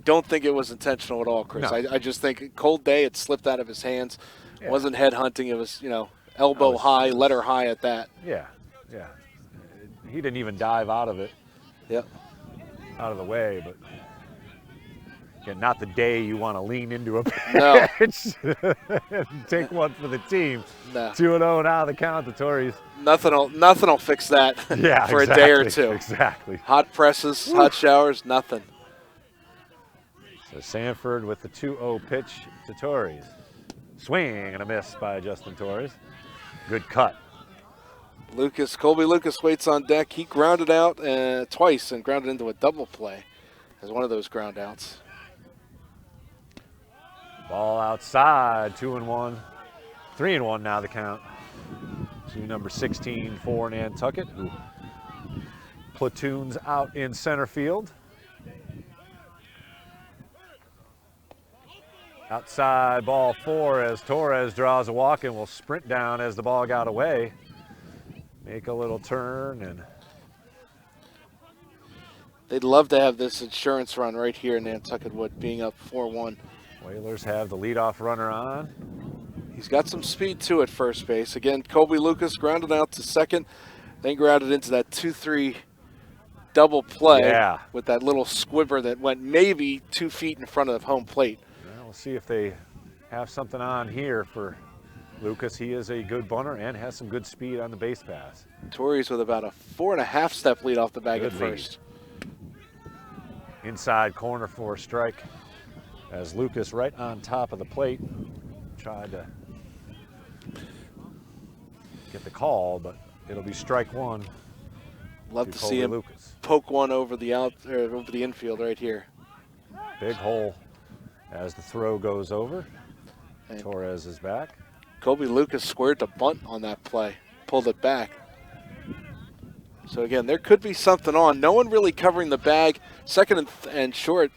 B: don't think it was intentional at all, Chris.
A: No.
B: I just think cold day, it slipped out of his hands.
A: Yeah.
B: It wasn't head hunting. It was, elbow high, letter high at that.
A: Yeah. He didn't even dive out of it.
B: Yep.
A: Out of the way, but again, not the day you want to lean into a
B: No.
A: pitch and take one for the team.
B: No.
A: 2-0 now the count to Torres.
B: Nothing will fix that
A: Yeah,
B: for
A: exactly,
B: a day or two.
A: Exactly.
B: Hot presses, hot showers, nothing.
A: So Sanford with the 2-0 pitch to Torres. Swing and a miss by Justin Torres. Good cut.
B: Colby Lucas waits on deck. He grounded out twice and grounded into a double play as one of those ground outs.
A: Ball outside, 2-1. 3-1 now the count to number 16 for Nantucket, who platoons out in center field. Outside ball 4 as Torres draws a walk and will sprint down as the ball got away. Make a little turn and
B: they'd love to have this insurance run right here in Nantucket Wood, being up 4-1.
A: Whalers have the leadoff runner on.
B: He's got some speed too at first base. Again, Colby Lucas grounded out to second, then grounded into that 2-3 double play with that little squibber that went maybe 2 feet in front of the home plate.
A: Well, we'll see if they have something on here for Lucas. He is a good bunter and has some good speed on the base pass.
B: Torres with about a 4.5 step lead off the bag at first.
A: Inside corner for a strike as Lucas right on top of the plate tried to get the call, but it'll be strike one.
B: Love to see him poke one over the over the infield right here.
A: Big hole as the throw goes over. And Torres is back.
B: Colby Lucas squared to bunt on that play, pulled it back. So again, there could be something on. No one really covering the bag. Second and short,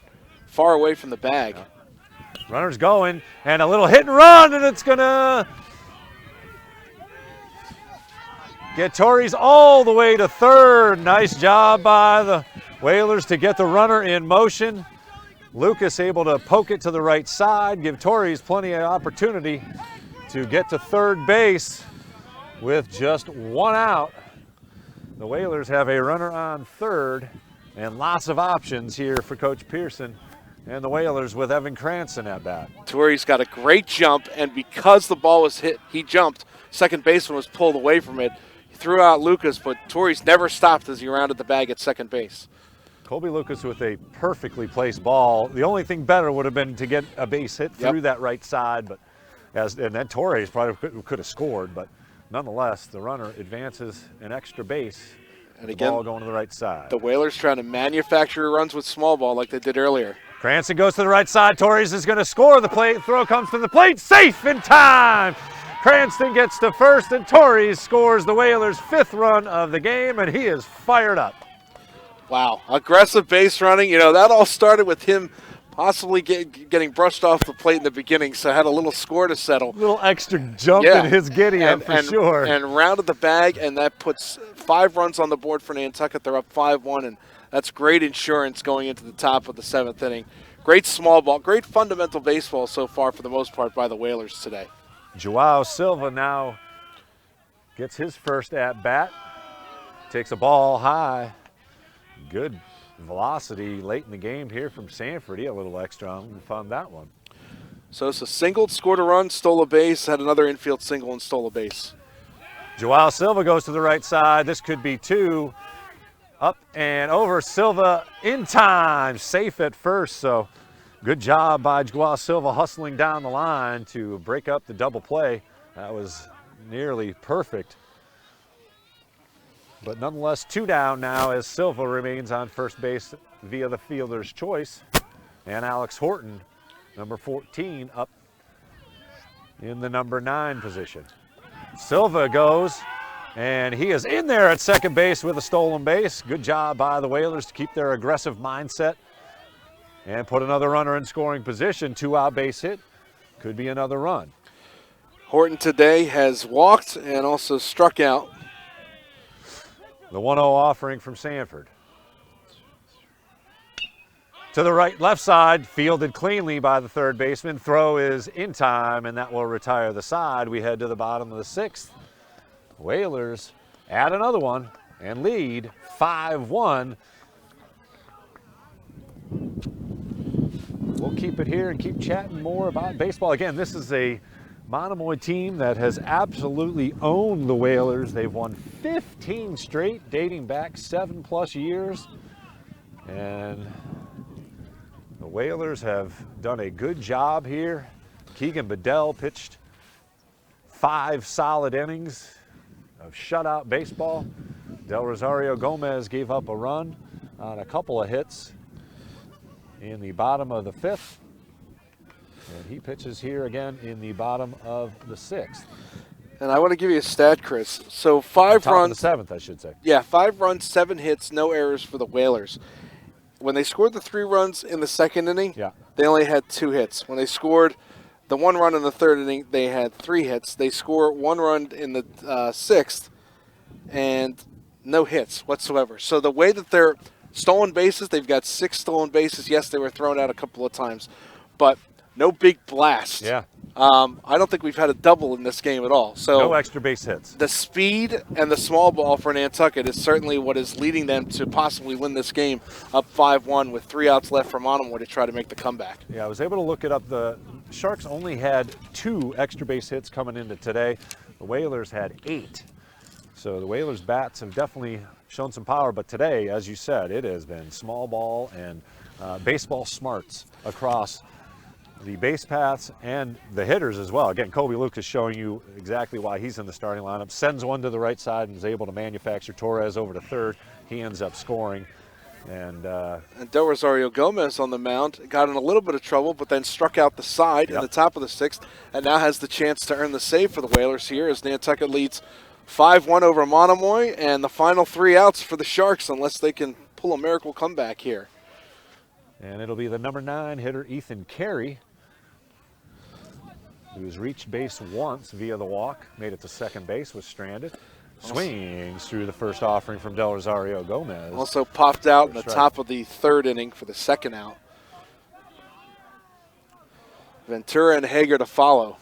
B: far away from the bag.
A: Runner's going, and a little hit and run, and it's gonna get Torres all the way to third. Nice job by the Whalers to get the runner in motion. Lucas able to poke it to the right side, give Torres plenty of opportunity to get to third base with just one out. The Whalers have a runner on third and lots of options here for Coach Pearson and the Whalers with Evan Cranston at bat.
B: Torres got a great jump, and because the ball was hit, he jumped. Second baseman was pulled away from it. He threw out Lucas, but Torres never stopped as he rounded the bag at second base.
A: Colby Lucas with a perfectly placed ball. The only thing better would have been to get a base hit through that right side, but and then Torres probably could have scored, but nonetheless, the runner advances an extra base.
B: And
A: the
B: again,
A: ball going to the right side.
B: The Whalers trying to manufacture runs with small ball like they did earlier.
A: Cranston goes to the right side. Torres is going to score. The plate throw comes to the plate. Safe in time. Cranston gets to first, and Torres scores the Whalers' 5th run of the game, and he is fired up.
B: Wow, aggressive base running. That all started with him possibly getting brushed off the plate in the beginning, so had a little score to settle.
A: A little extra jump in his giddy-up for sure.
B: And rounded the bag, and that puts 5 runs on the board for Nantucket. They're up 5-1, and that's great insurance going into the top of the 7th inning. Great small ball, great fundamental baseball so far for the most part by the Whalers today.
A: Joao Silva now gets his first at-bat. Takes a ball high. Good velocity late in the game here from Sanford. He had a little extra on and found that one.
B: Sosa singled, scored a run, stole a base, had another infield single and stole a base.
A: Joao Silva goes to the right side. This could be 2. Up and over. Silva in time. Safe at first. So good job by Joao Silva hustling down the line to break up the double play. That was nearly perfect. But nonetheless, 2 down now as Silva remains on first base via the fielder's choice. And Alex Horton, number 14, up in the number 9 position. Silva goes, and he is in there at second base with a stolen base. Good job by the Whalers to keep their aggressive mindset and put another runner in scoring position. 2-out base hit. Could be another run.
B: Horton today has walked and also struck out.
A: The 1-0 offering from Sanford. To the right, left side, fielded cleanly by the third baseman. Throw is in time, and that will retire the side. We head to the bottom of the 6th. Whalers add another one and lead 5-1. We'll keep it here and keep chatting more about baseball. Again, this is a Monomoy team that has absolutely owned the Whalers. They've won 15 straight, dating back 7+ years. And the Whalers have done a good job here. Keegan Bedell pitched 5 solid innings of shutout baseball. Del Rosario Gomez gave up a run on a couple of hits in the bottom of the 5th. And he pitches here again in the bottom of the 6th.
B: And I want to give you a stat, Chris. So 5 runs.
A: Top of the 7th, I should say.
B: Yeah, 5 runs, 7 hits, no errors for the Whalers. When they scored the 3 runs in the second inning, they only had 2 hits. When they scored the 1 run in the third inning, they had 3 hits. They score 1 run in the 6th and no hits whatsoever. So the way that they're stolen bases, they've got 6 stolen bases. Yes, they were thrown out a couple of times, but no big blast.
A: Yeah.
B: I don't think we've had a double in this game at all. So
A: no extra base hits.
B: The speed and the small ball for Nantucket is certainly what is leading them to possibly win this game up 5-1 with 3 outs left for Monomoy to try to make the comeback.
A: Yeah, I was able to look it up. The Sharks only had 2 extra base hits coming into today. The Whalers had 8. So the Whalers bats have definitely shown some power, but today, as you said, it has been small ball and baseball smarts across the base paths and the hitters as well. Again, Kobe Lucas showing you exactly why he's in the starting lineup. Sends one to the right side and is able to manufacture Torres over to third. He ends up scoring. And
B: Del Rosario Gomez on the mound got in a little bit of trouble, but then struck out the side in the top of the 6th, and now has the chance to earn the save for the Whalers here as Nantucket leads 5-1 over Monomoy, and the final 3 outs for the Sharks unless they can pull a miracle comeback here.
A: And it'll be the number 9 hitter, Ethan Carey, who's reached base once via the walk, made it to second base, was stranded. Swings through the first offering from Del Rosario Gomez.
B: Also popped out in the top of the 3rd inning for the 2nd out. Ventura and Hager to follow.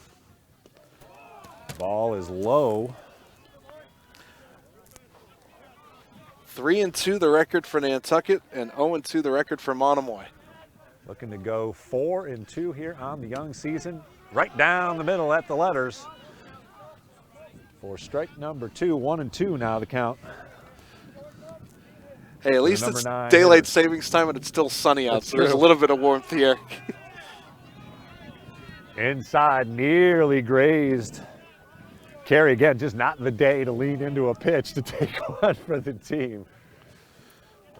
A: Ball is low.
B: 3-2 the record for Nantucket and 0-2 the record for Monomoy.
A: Looking to go 4-2 here on the young season. Right down the middle at the letters. For strike number 2, 1-2 now the count.
B: Hey, at least it's daylight savings time and it's still sunny out, so there's a little bit of warmth here.
A: Inside, nearly grazed. Carey, again, just not the day to lean into a pitch to take one for the team.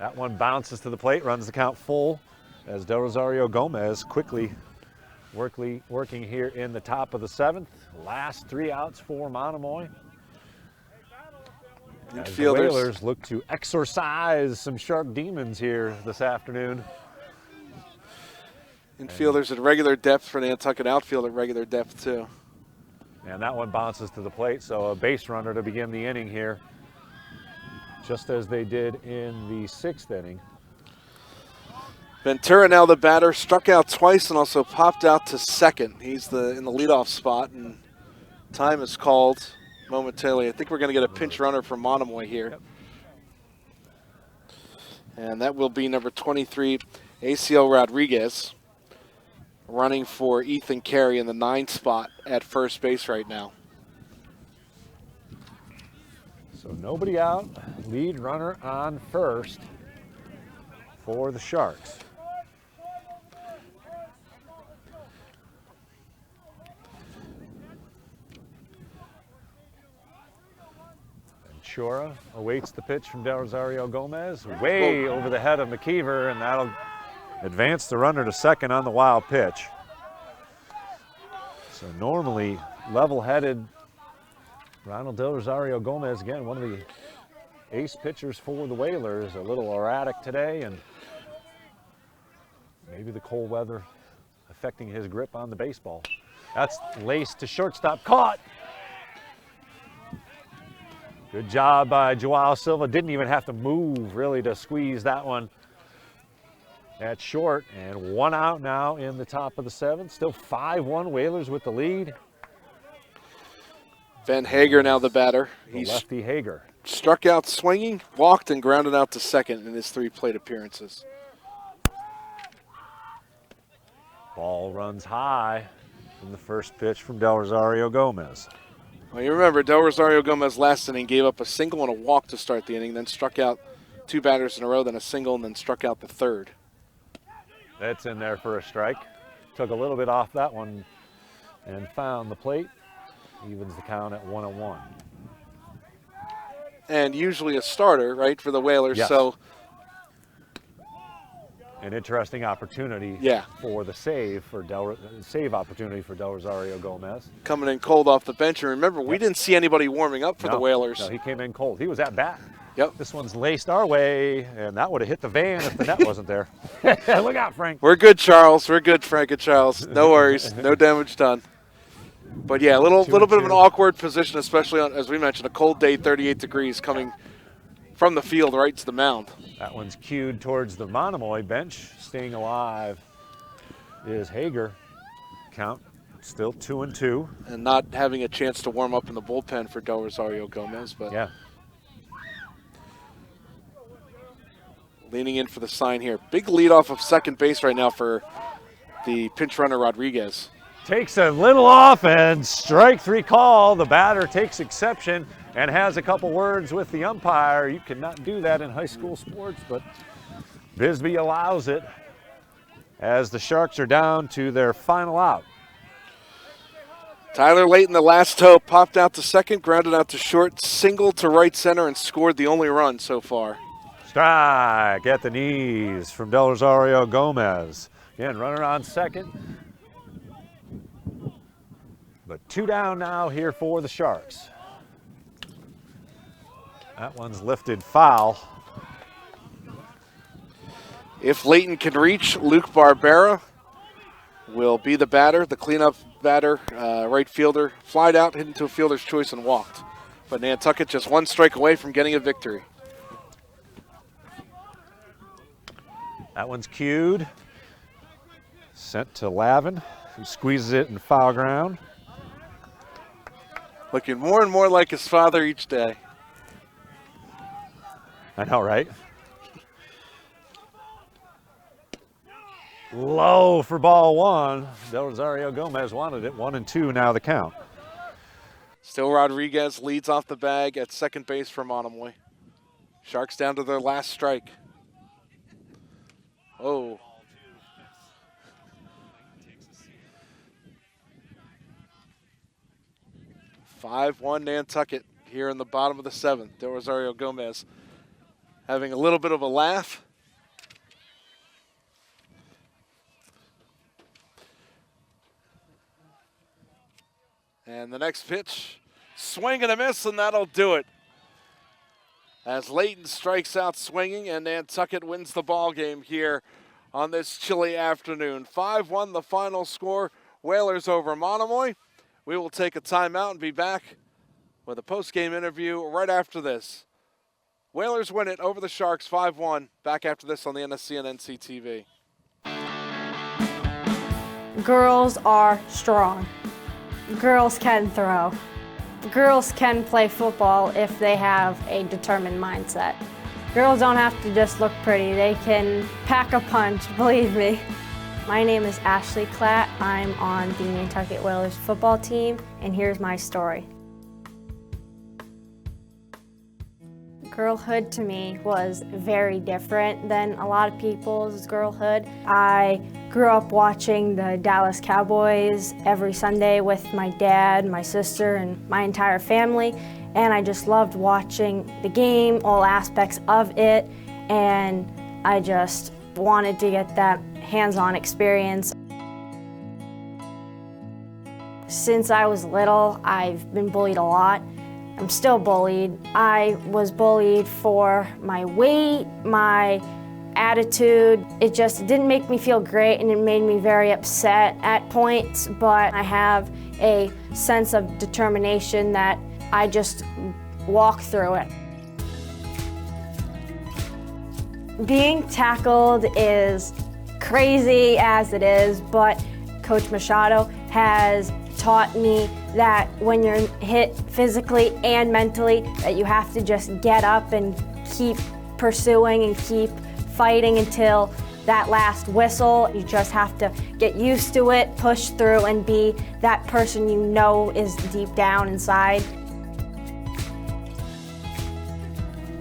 A: That one bounces to the plate, runs the count full as Del Rosario Gomez quickly working here in the top of the 7th. Last 3 outs for Monomoy. As the Whalers look to exorcise some Shark demons here this afternoon.
B: Infielders at regular depth for Nantucket, outfield at regular depth too.
A: And that one bounces to the plate, so a base runner to begin the inning here, just as they did in the 6th inning.
B: Ventura now the batter, struck out twice and also popped out to second. He's in the leadoff spot, and time is called momentarily. I think we're going to get a pinch runner from Monomoy here.
A: Yep.
B: And that will be number 23, ACL Rodriguez, running for Ethan Carey in the 9th spot at first base right now.
A: So nobody out, lead runner on first for the Sharks. Ventura awaits the pitch from Del Rosario Gomez, way over the head of McKeever, and that'll advance the runner to second on the wild pitch. So normally level-headed Ronald Del Rosario Gomez, again, one of the ace pitchers for the Whalers, a little erratic today, and maybe the cold weather affecting his grip on the baseball. That's laced to shortstop, caught. Good job by Joao Silva. Didn't even have to move really to squeeze that one at short. And one out now in the top of the seventh. Still 5-1 Whalers with the lead.
B: Van Hager now the batter.
A: He's lefty Hager.
B: Struck out swinging, walked, and grounded out to second in his 3 plate appearances.
A: Ball runs high from the first pitch from Del Rosario Gomez.
B: Well, you remember, Del Rosario Gomez last inning gave up a single and a walk to start the inning, then struck out 2 batters in a row, then a single, and then struck out the 3rd.
A: That's in there for a strike. Took a little bit off that one and found the plate. Evens the count at 1-1.
B: And usually a starter, right, for the Whalers,
A: yes.
B: So
A: an interesting opportunity for the save opportunity for Del Rosario Gomez.
B: Coming in cold off the bench. And remember, we didn't see anybody warming up for the Whalers.
A: No, he came in cold. He was at bat.
B: Yep.
A: This one's laced our way, and that would have hit the van if the net wasn't there. Look out, Frank.
B: We're good, Charles. We're good, Frank and Charles. No worries. No damage done. But, yeah, a little bit of an awkward position, especially on, as we mentioned, a cold day, 38 degrees, coming from the field right to the mound.
A: That one's cued towards the Monomoy bench. Staying alive is Hager. Count still 2-2.
B: And not having a chance to warm up in the bullpen for Del Rosario Gomez. But
A: yeah.
B: Leaning in for the sign here. Big lead off of second base right now for the pinch runner Rodriguez.
A: Takes a little off and strike 3 call. The batter takes exception and has a couple words with the umpire. You cannot do that in high school sports, but Bisbee allows it as the Sharks are down to their final out.
B: Tyler Layton, the last toe, popped out to second, grounded out to short, singled to right center, and scored the only run so far.
A: Strike at the knees from Del Rosario Gomez. Again, runner on second. But 2 down now here for the Sharks. That one's lifted foul.
B: If Layton can reach, Luke Barbera will be the batter, the cleanup batter, right fielder. Flied out, hit into a fielder's choice, and walked. But Nantucket just 1 strike away from getting a victory.
A: That one's cued. Sent to Lavin, who squeezes it in foul ground.
B: Looking more and more like his father each day.
A: I know, right? Low for ball 1. Del Rosario Gomez wanted it. 1-2 now the count.
B: Still Rodriguez leads off the bag at second base for Monomoy. Sharks down to their last strike. Oh. (5-1) Nantucket here in the bottom of the 7th. Del Rosario Gomez having a little bit of a laugh. And the next pitch, swing and a miss, and that'll do it. As Layton strikes out swinging, and Nantucket wins the ball game here on this chilly afternoon. 5-1 the final score. Whalers over Monomoy. We will take a timeout and be back with a post-game interview right after this. Whalers win it over the Sharks 5-1. Back after this on the NSC and NCTV.
Q: Girls are strong. Girls can throw. Girls can play football if they have a determined mindset. Girls don't have to just look pretty, they can pack a punch, believe me. My name is Ashley Klatt. I'm on the Nantucket Whalers football team, and here's my story. Girlhood to me was very different than a lot of people's girlhood. I grew up watching the Dallas Cowboys every Sunday with my dad, my sister, and my entire family, and I just loved watching the game, all aspects of it, and I just wanted to get that hands-on experience. Since I was little, I've been bullied a lot. I'm still bullied. I was bullied for my weight, my attitude. It just didn't make me feel great, and it made me very upset at points, but I have a sense of determination that I just walk through it. Being tackled is crazy as it is, but Coach Machado has taught me that when you're hit physically and mentally, that you have to just get up and keep pursuing and keep fighting until that last whistle. You just have to get used to it, push through, and be that person you know is deep down inside.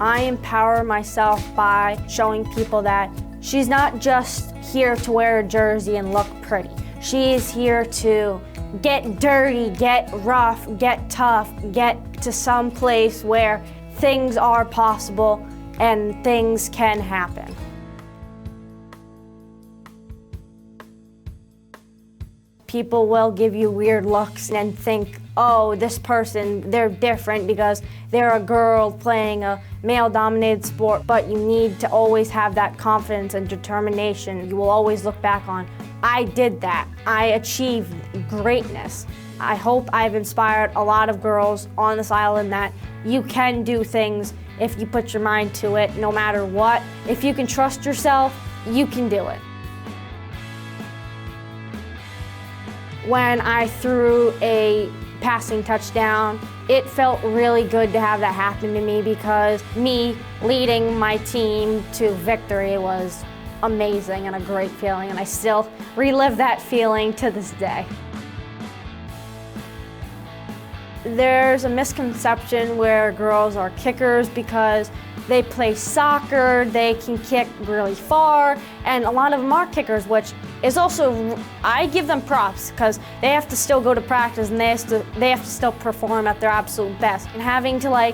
Q: I empower myself by showing people that she's not just here to wear a jersey and look pretty. She is here to get dirty, get rough, get tough, get to some place where things are possible and things can happen. People will give you weird looks and think, oh, this person, they're different because they're a girl playing a male-dominated sport, but you need to always have that confidence and determination. You will always look back on, I did that. I achieved greatness. I hope I've inspired a lot of girls on this island that you can do things if you put your mind to it, no matter what. If you can trust yourself, you can do it. When I threw a passing touchdown, it felt really good to have that happen to me because me leading my team to victory was amazing and a great feeling, and I still relive that feeling to this day. There's a misconception where girls are kickers because they play soccer, they can kick really far, and a lot of them are kickers, which is also, I give them props because they have to still go to practice and they have to still perform at their absolute best. And having to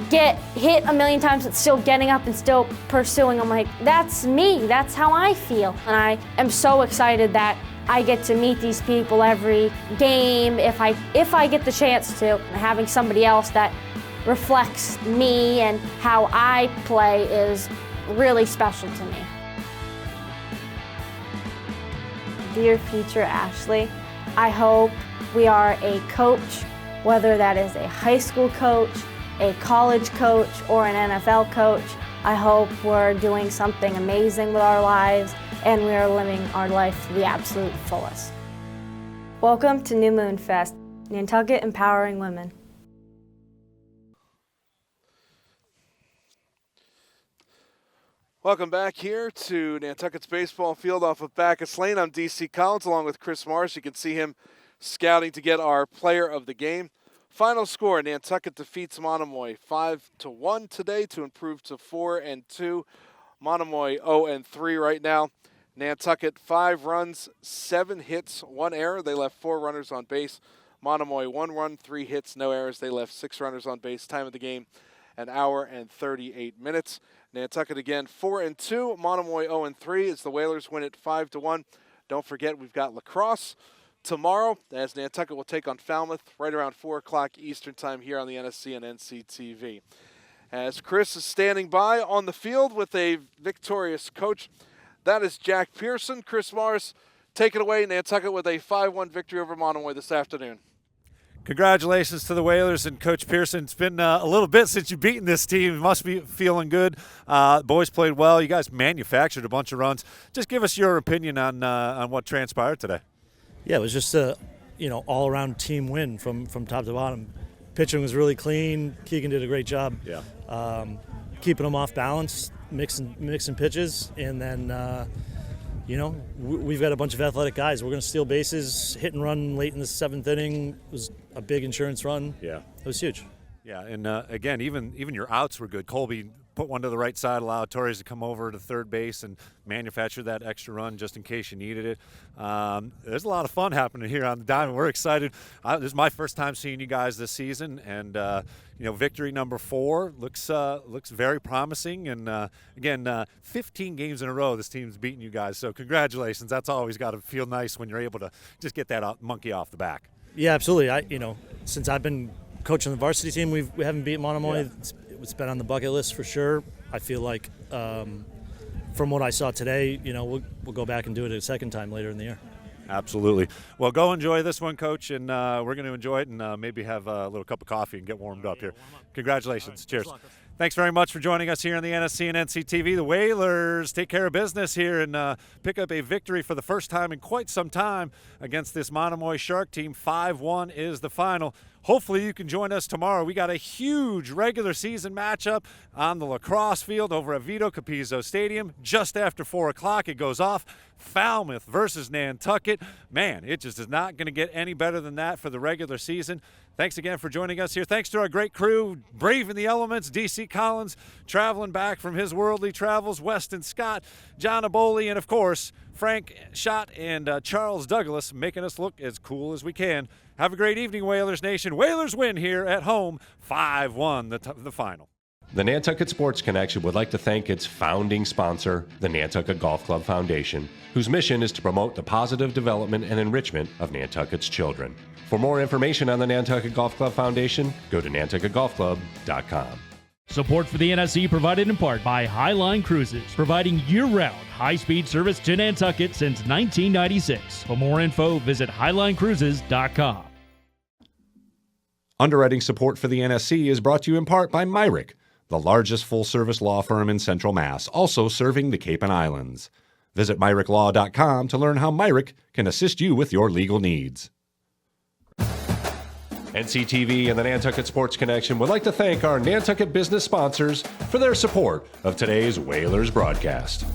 Q: get hit a million times but still getting up and still pursuing, I'm like, that's me, that's how I feel. And I am so excited that I get to meet these people every game if I get the chance to. Having somebody else that reflects me and how I play is really special to me. Dear future Ashley, I hope we are a coach, whether that is a high school coach, a college coach, or an NFL coach. I hope we're doing something amazing with our lives and we are living our life to the absolute fullest. Welcome to New Moon Fest, Nantucket Empowering Women.
B: Welcome back here to Nantucket's baseball field off of Bacchus Lane. I'm DC Collins along with Chris Morris. You can see him scouting to get our player of the game. Final score, Nantucket defeats Monomoy 5-1 today to improve to 4-2. Monomoy 0-3 right now. Nantucket 5 runs, 7 hits, 1 error. They left 4 runners on base. Monomoy 1 run, 3 hits, no errors. They left 6 runners on base. Time of the game, 1 hour and 38 minutes. Nantucket again 4-2. Monomoy 0-3 as the Whalers win it 5-1. Don't forget we've got lacrosse tomorrow as Nantucket will take on Falmouth right around 4 o'clock Eastern time here on the NSC and NCTV. As Chris is standing by on the field with a victorious coach, that is Jack Pearson. Chris Morris, take it away. Nantucket with a 5-1 victory over Monomoy this afternoon.
A: Congratulations to the Whalers and Coach Pearson. It's been a little bit since you've beaten this team. You must be feeling good. Boys played well. You guys manufactured a bunch of runs. Just give us your opinion on what transpired today.
R: Yeah, it was just a all-around team win from top to bottom. Pitching was really clean. Keegan did a great job.
A: Yeah.
R: Keeping them off balance, mixing pitches, and then we've got a bunch of athletic guys. We're going to steal bases, hit and run late in the 7th inning. It was a big insurance run.
A: Yeah.
R: It was huge.
A: Yeah, and again, even your outs were good. Colby put one to the right side, allowed Torres to come over to third base and manufacture that extra run just in case you needed it. There's a lot of fun happening here on the diamond. We're excited. This is my first time seeing you guys this season, and victory number 4 looks very promising. And again, 15 games in a row this team's beaten you guys. So congratulations. That's always got to feel nice when you're able to just get that monkey off the back.
R: Yeah, absolutely. Since I've been coaching the varsity team, we haven't beat Monomoy. It's been on the bucket list for sure. I feel like from what I saw today, we'll go back and do it a second time later in the year.
A: Absolutely. Well, go enjoy this one, Coach, and we're going to enjoy it and maybe have a little cup of coffee and get warmed up here. Congratulations. Cheers. Thanks very much for joining us here on the NSC and NCTV. The Whalers take care of business here and pick up a victory for the first time in quite some time against this Monomoy Shark team. 5-1 is the final. Hopefully you can join us tomorrow. We got a huge regular season matchup on the lacrosse field over at Vito Capizzo Stadium. Just after 4 o'clock it goes off. Falmouth versus Nantucket. Man, it just is not going to get any better than that for the regular season. Thanks again for joining us here. Thanks to our great crew, braving the elements, DC Collins, traveling back from his worldly travels, Weston Scott, John Aboli, and of course, Frank Schott and Charles Douglas, making us look as cool as we can. Have a great evening, Whalers Nation. Whalers win here at home, 5-1, the final.
G: The Nantucket Sports Connection would like to thank its founding sponsor, the Nantucket Golf Club Foundation, whose mission is to promote the positive development and enrichment of Nantucket's children. For more information on the Nantucket Golf Club Foundation, go to nantucketgolfclub.com.
N: Support for the NSC provided in part by Highline Cruises, providing year-round high-speed service to Nantucket since 1996. For more info, visit highlinecruises.com.
I: Underwriting support for the NSC is brought to you in part by Myrick, the largest full-service law firm in Central Mass, also serving the Cape and Islands. Visit myricklaw.com to learn how Myrick can assist you with your legal needs.
G: NCTV and the Nantucket Sports Connection would like to thank our Nantucket business sponsors for their support of today's Whalers broadcast.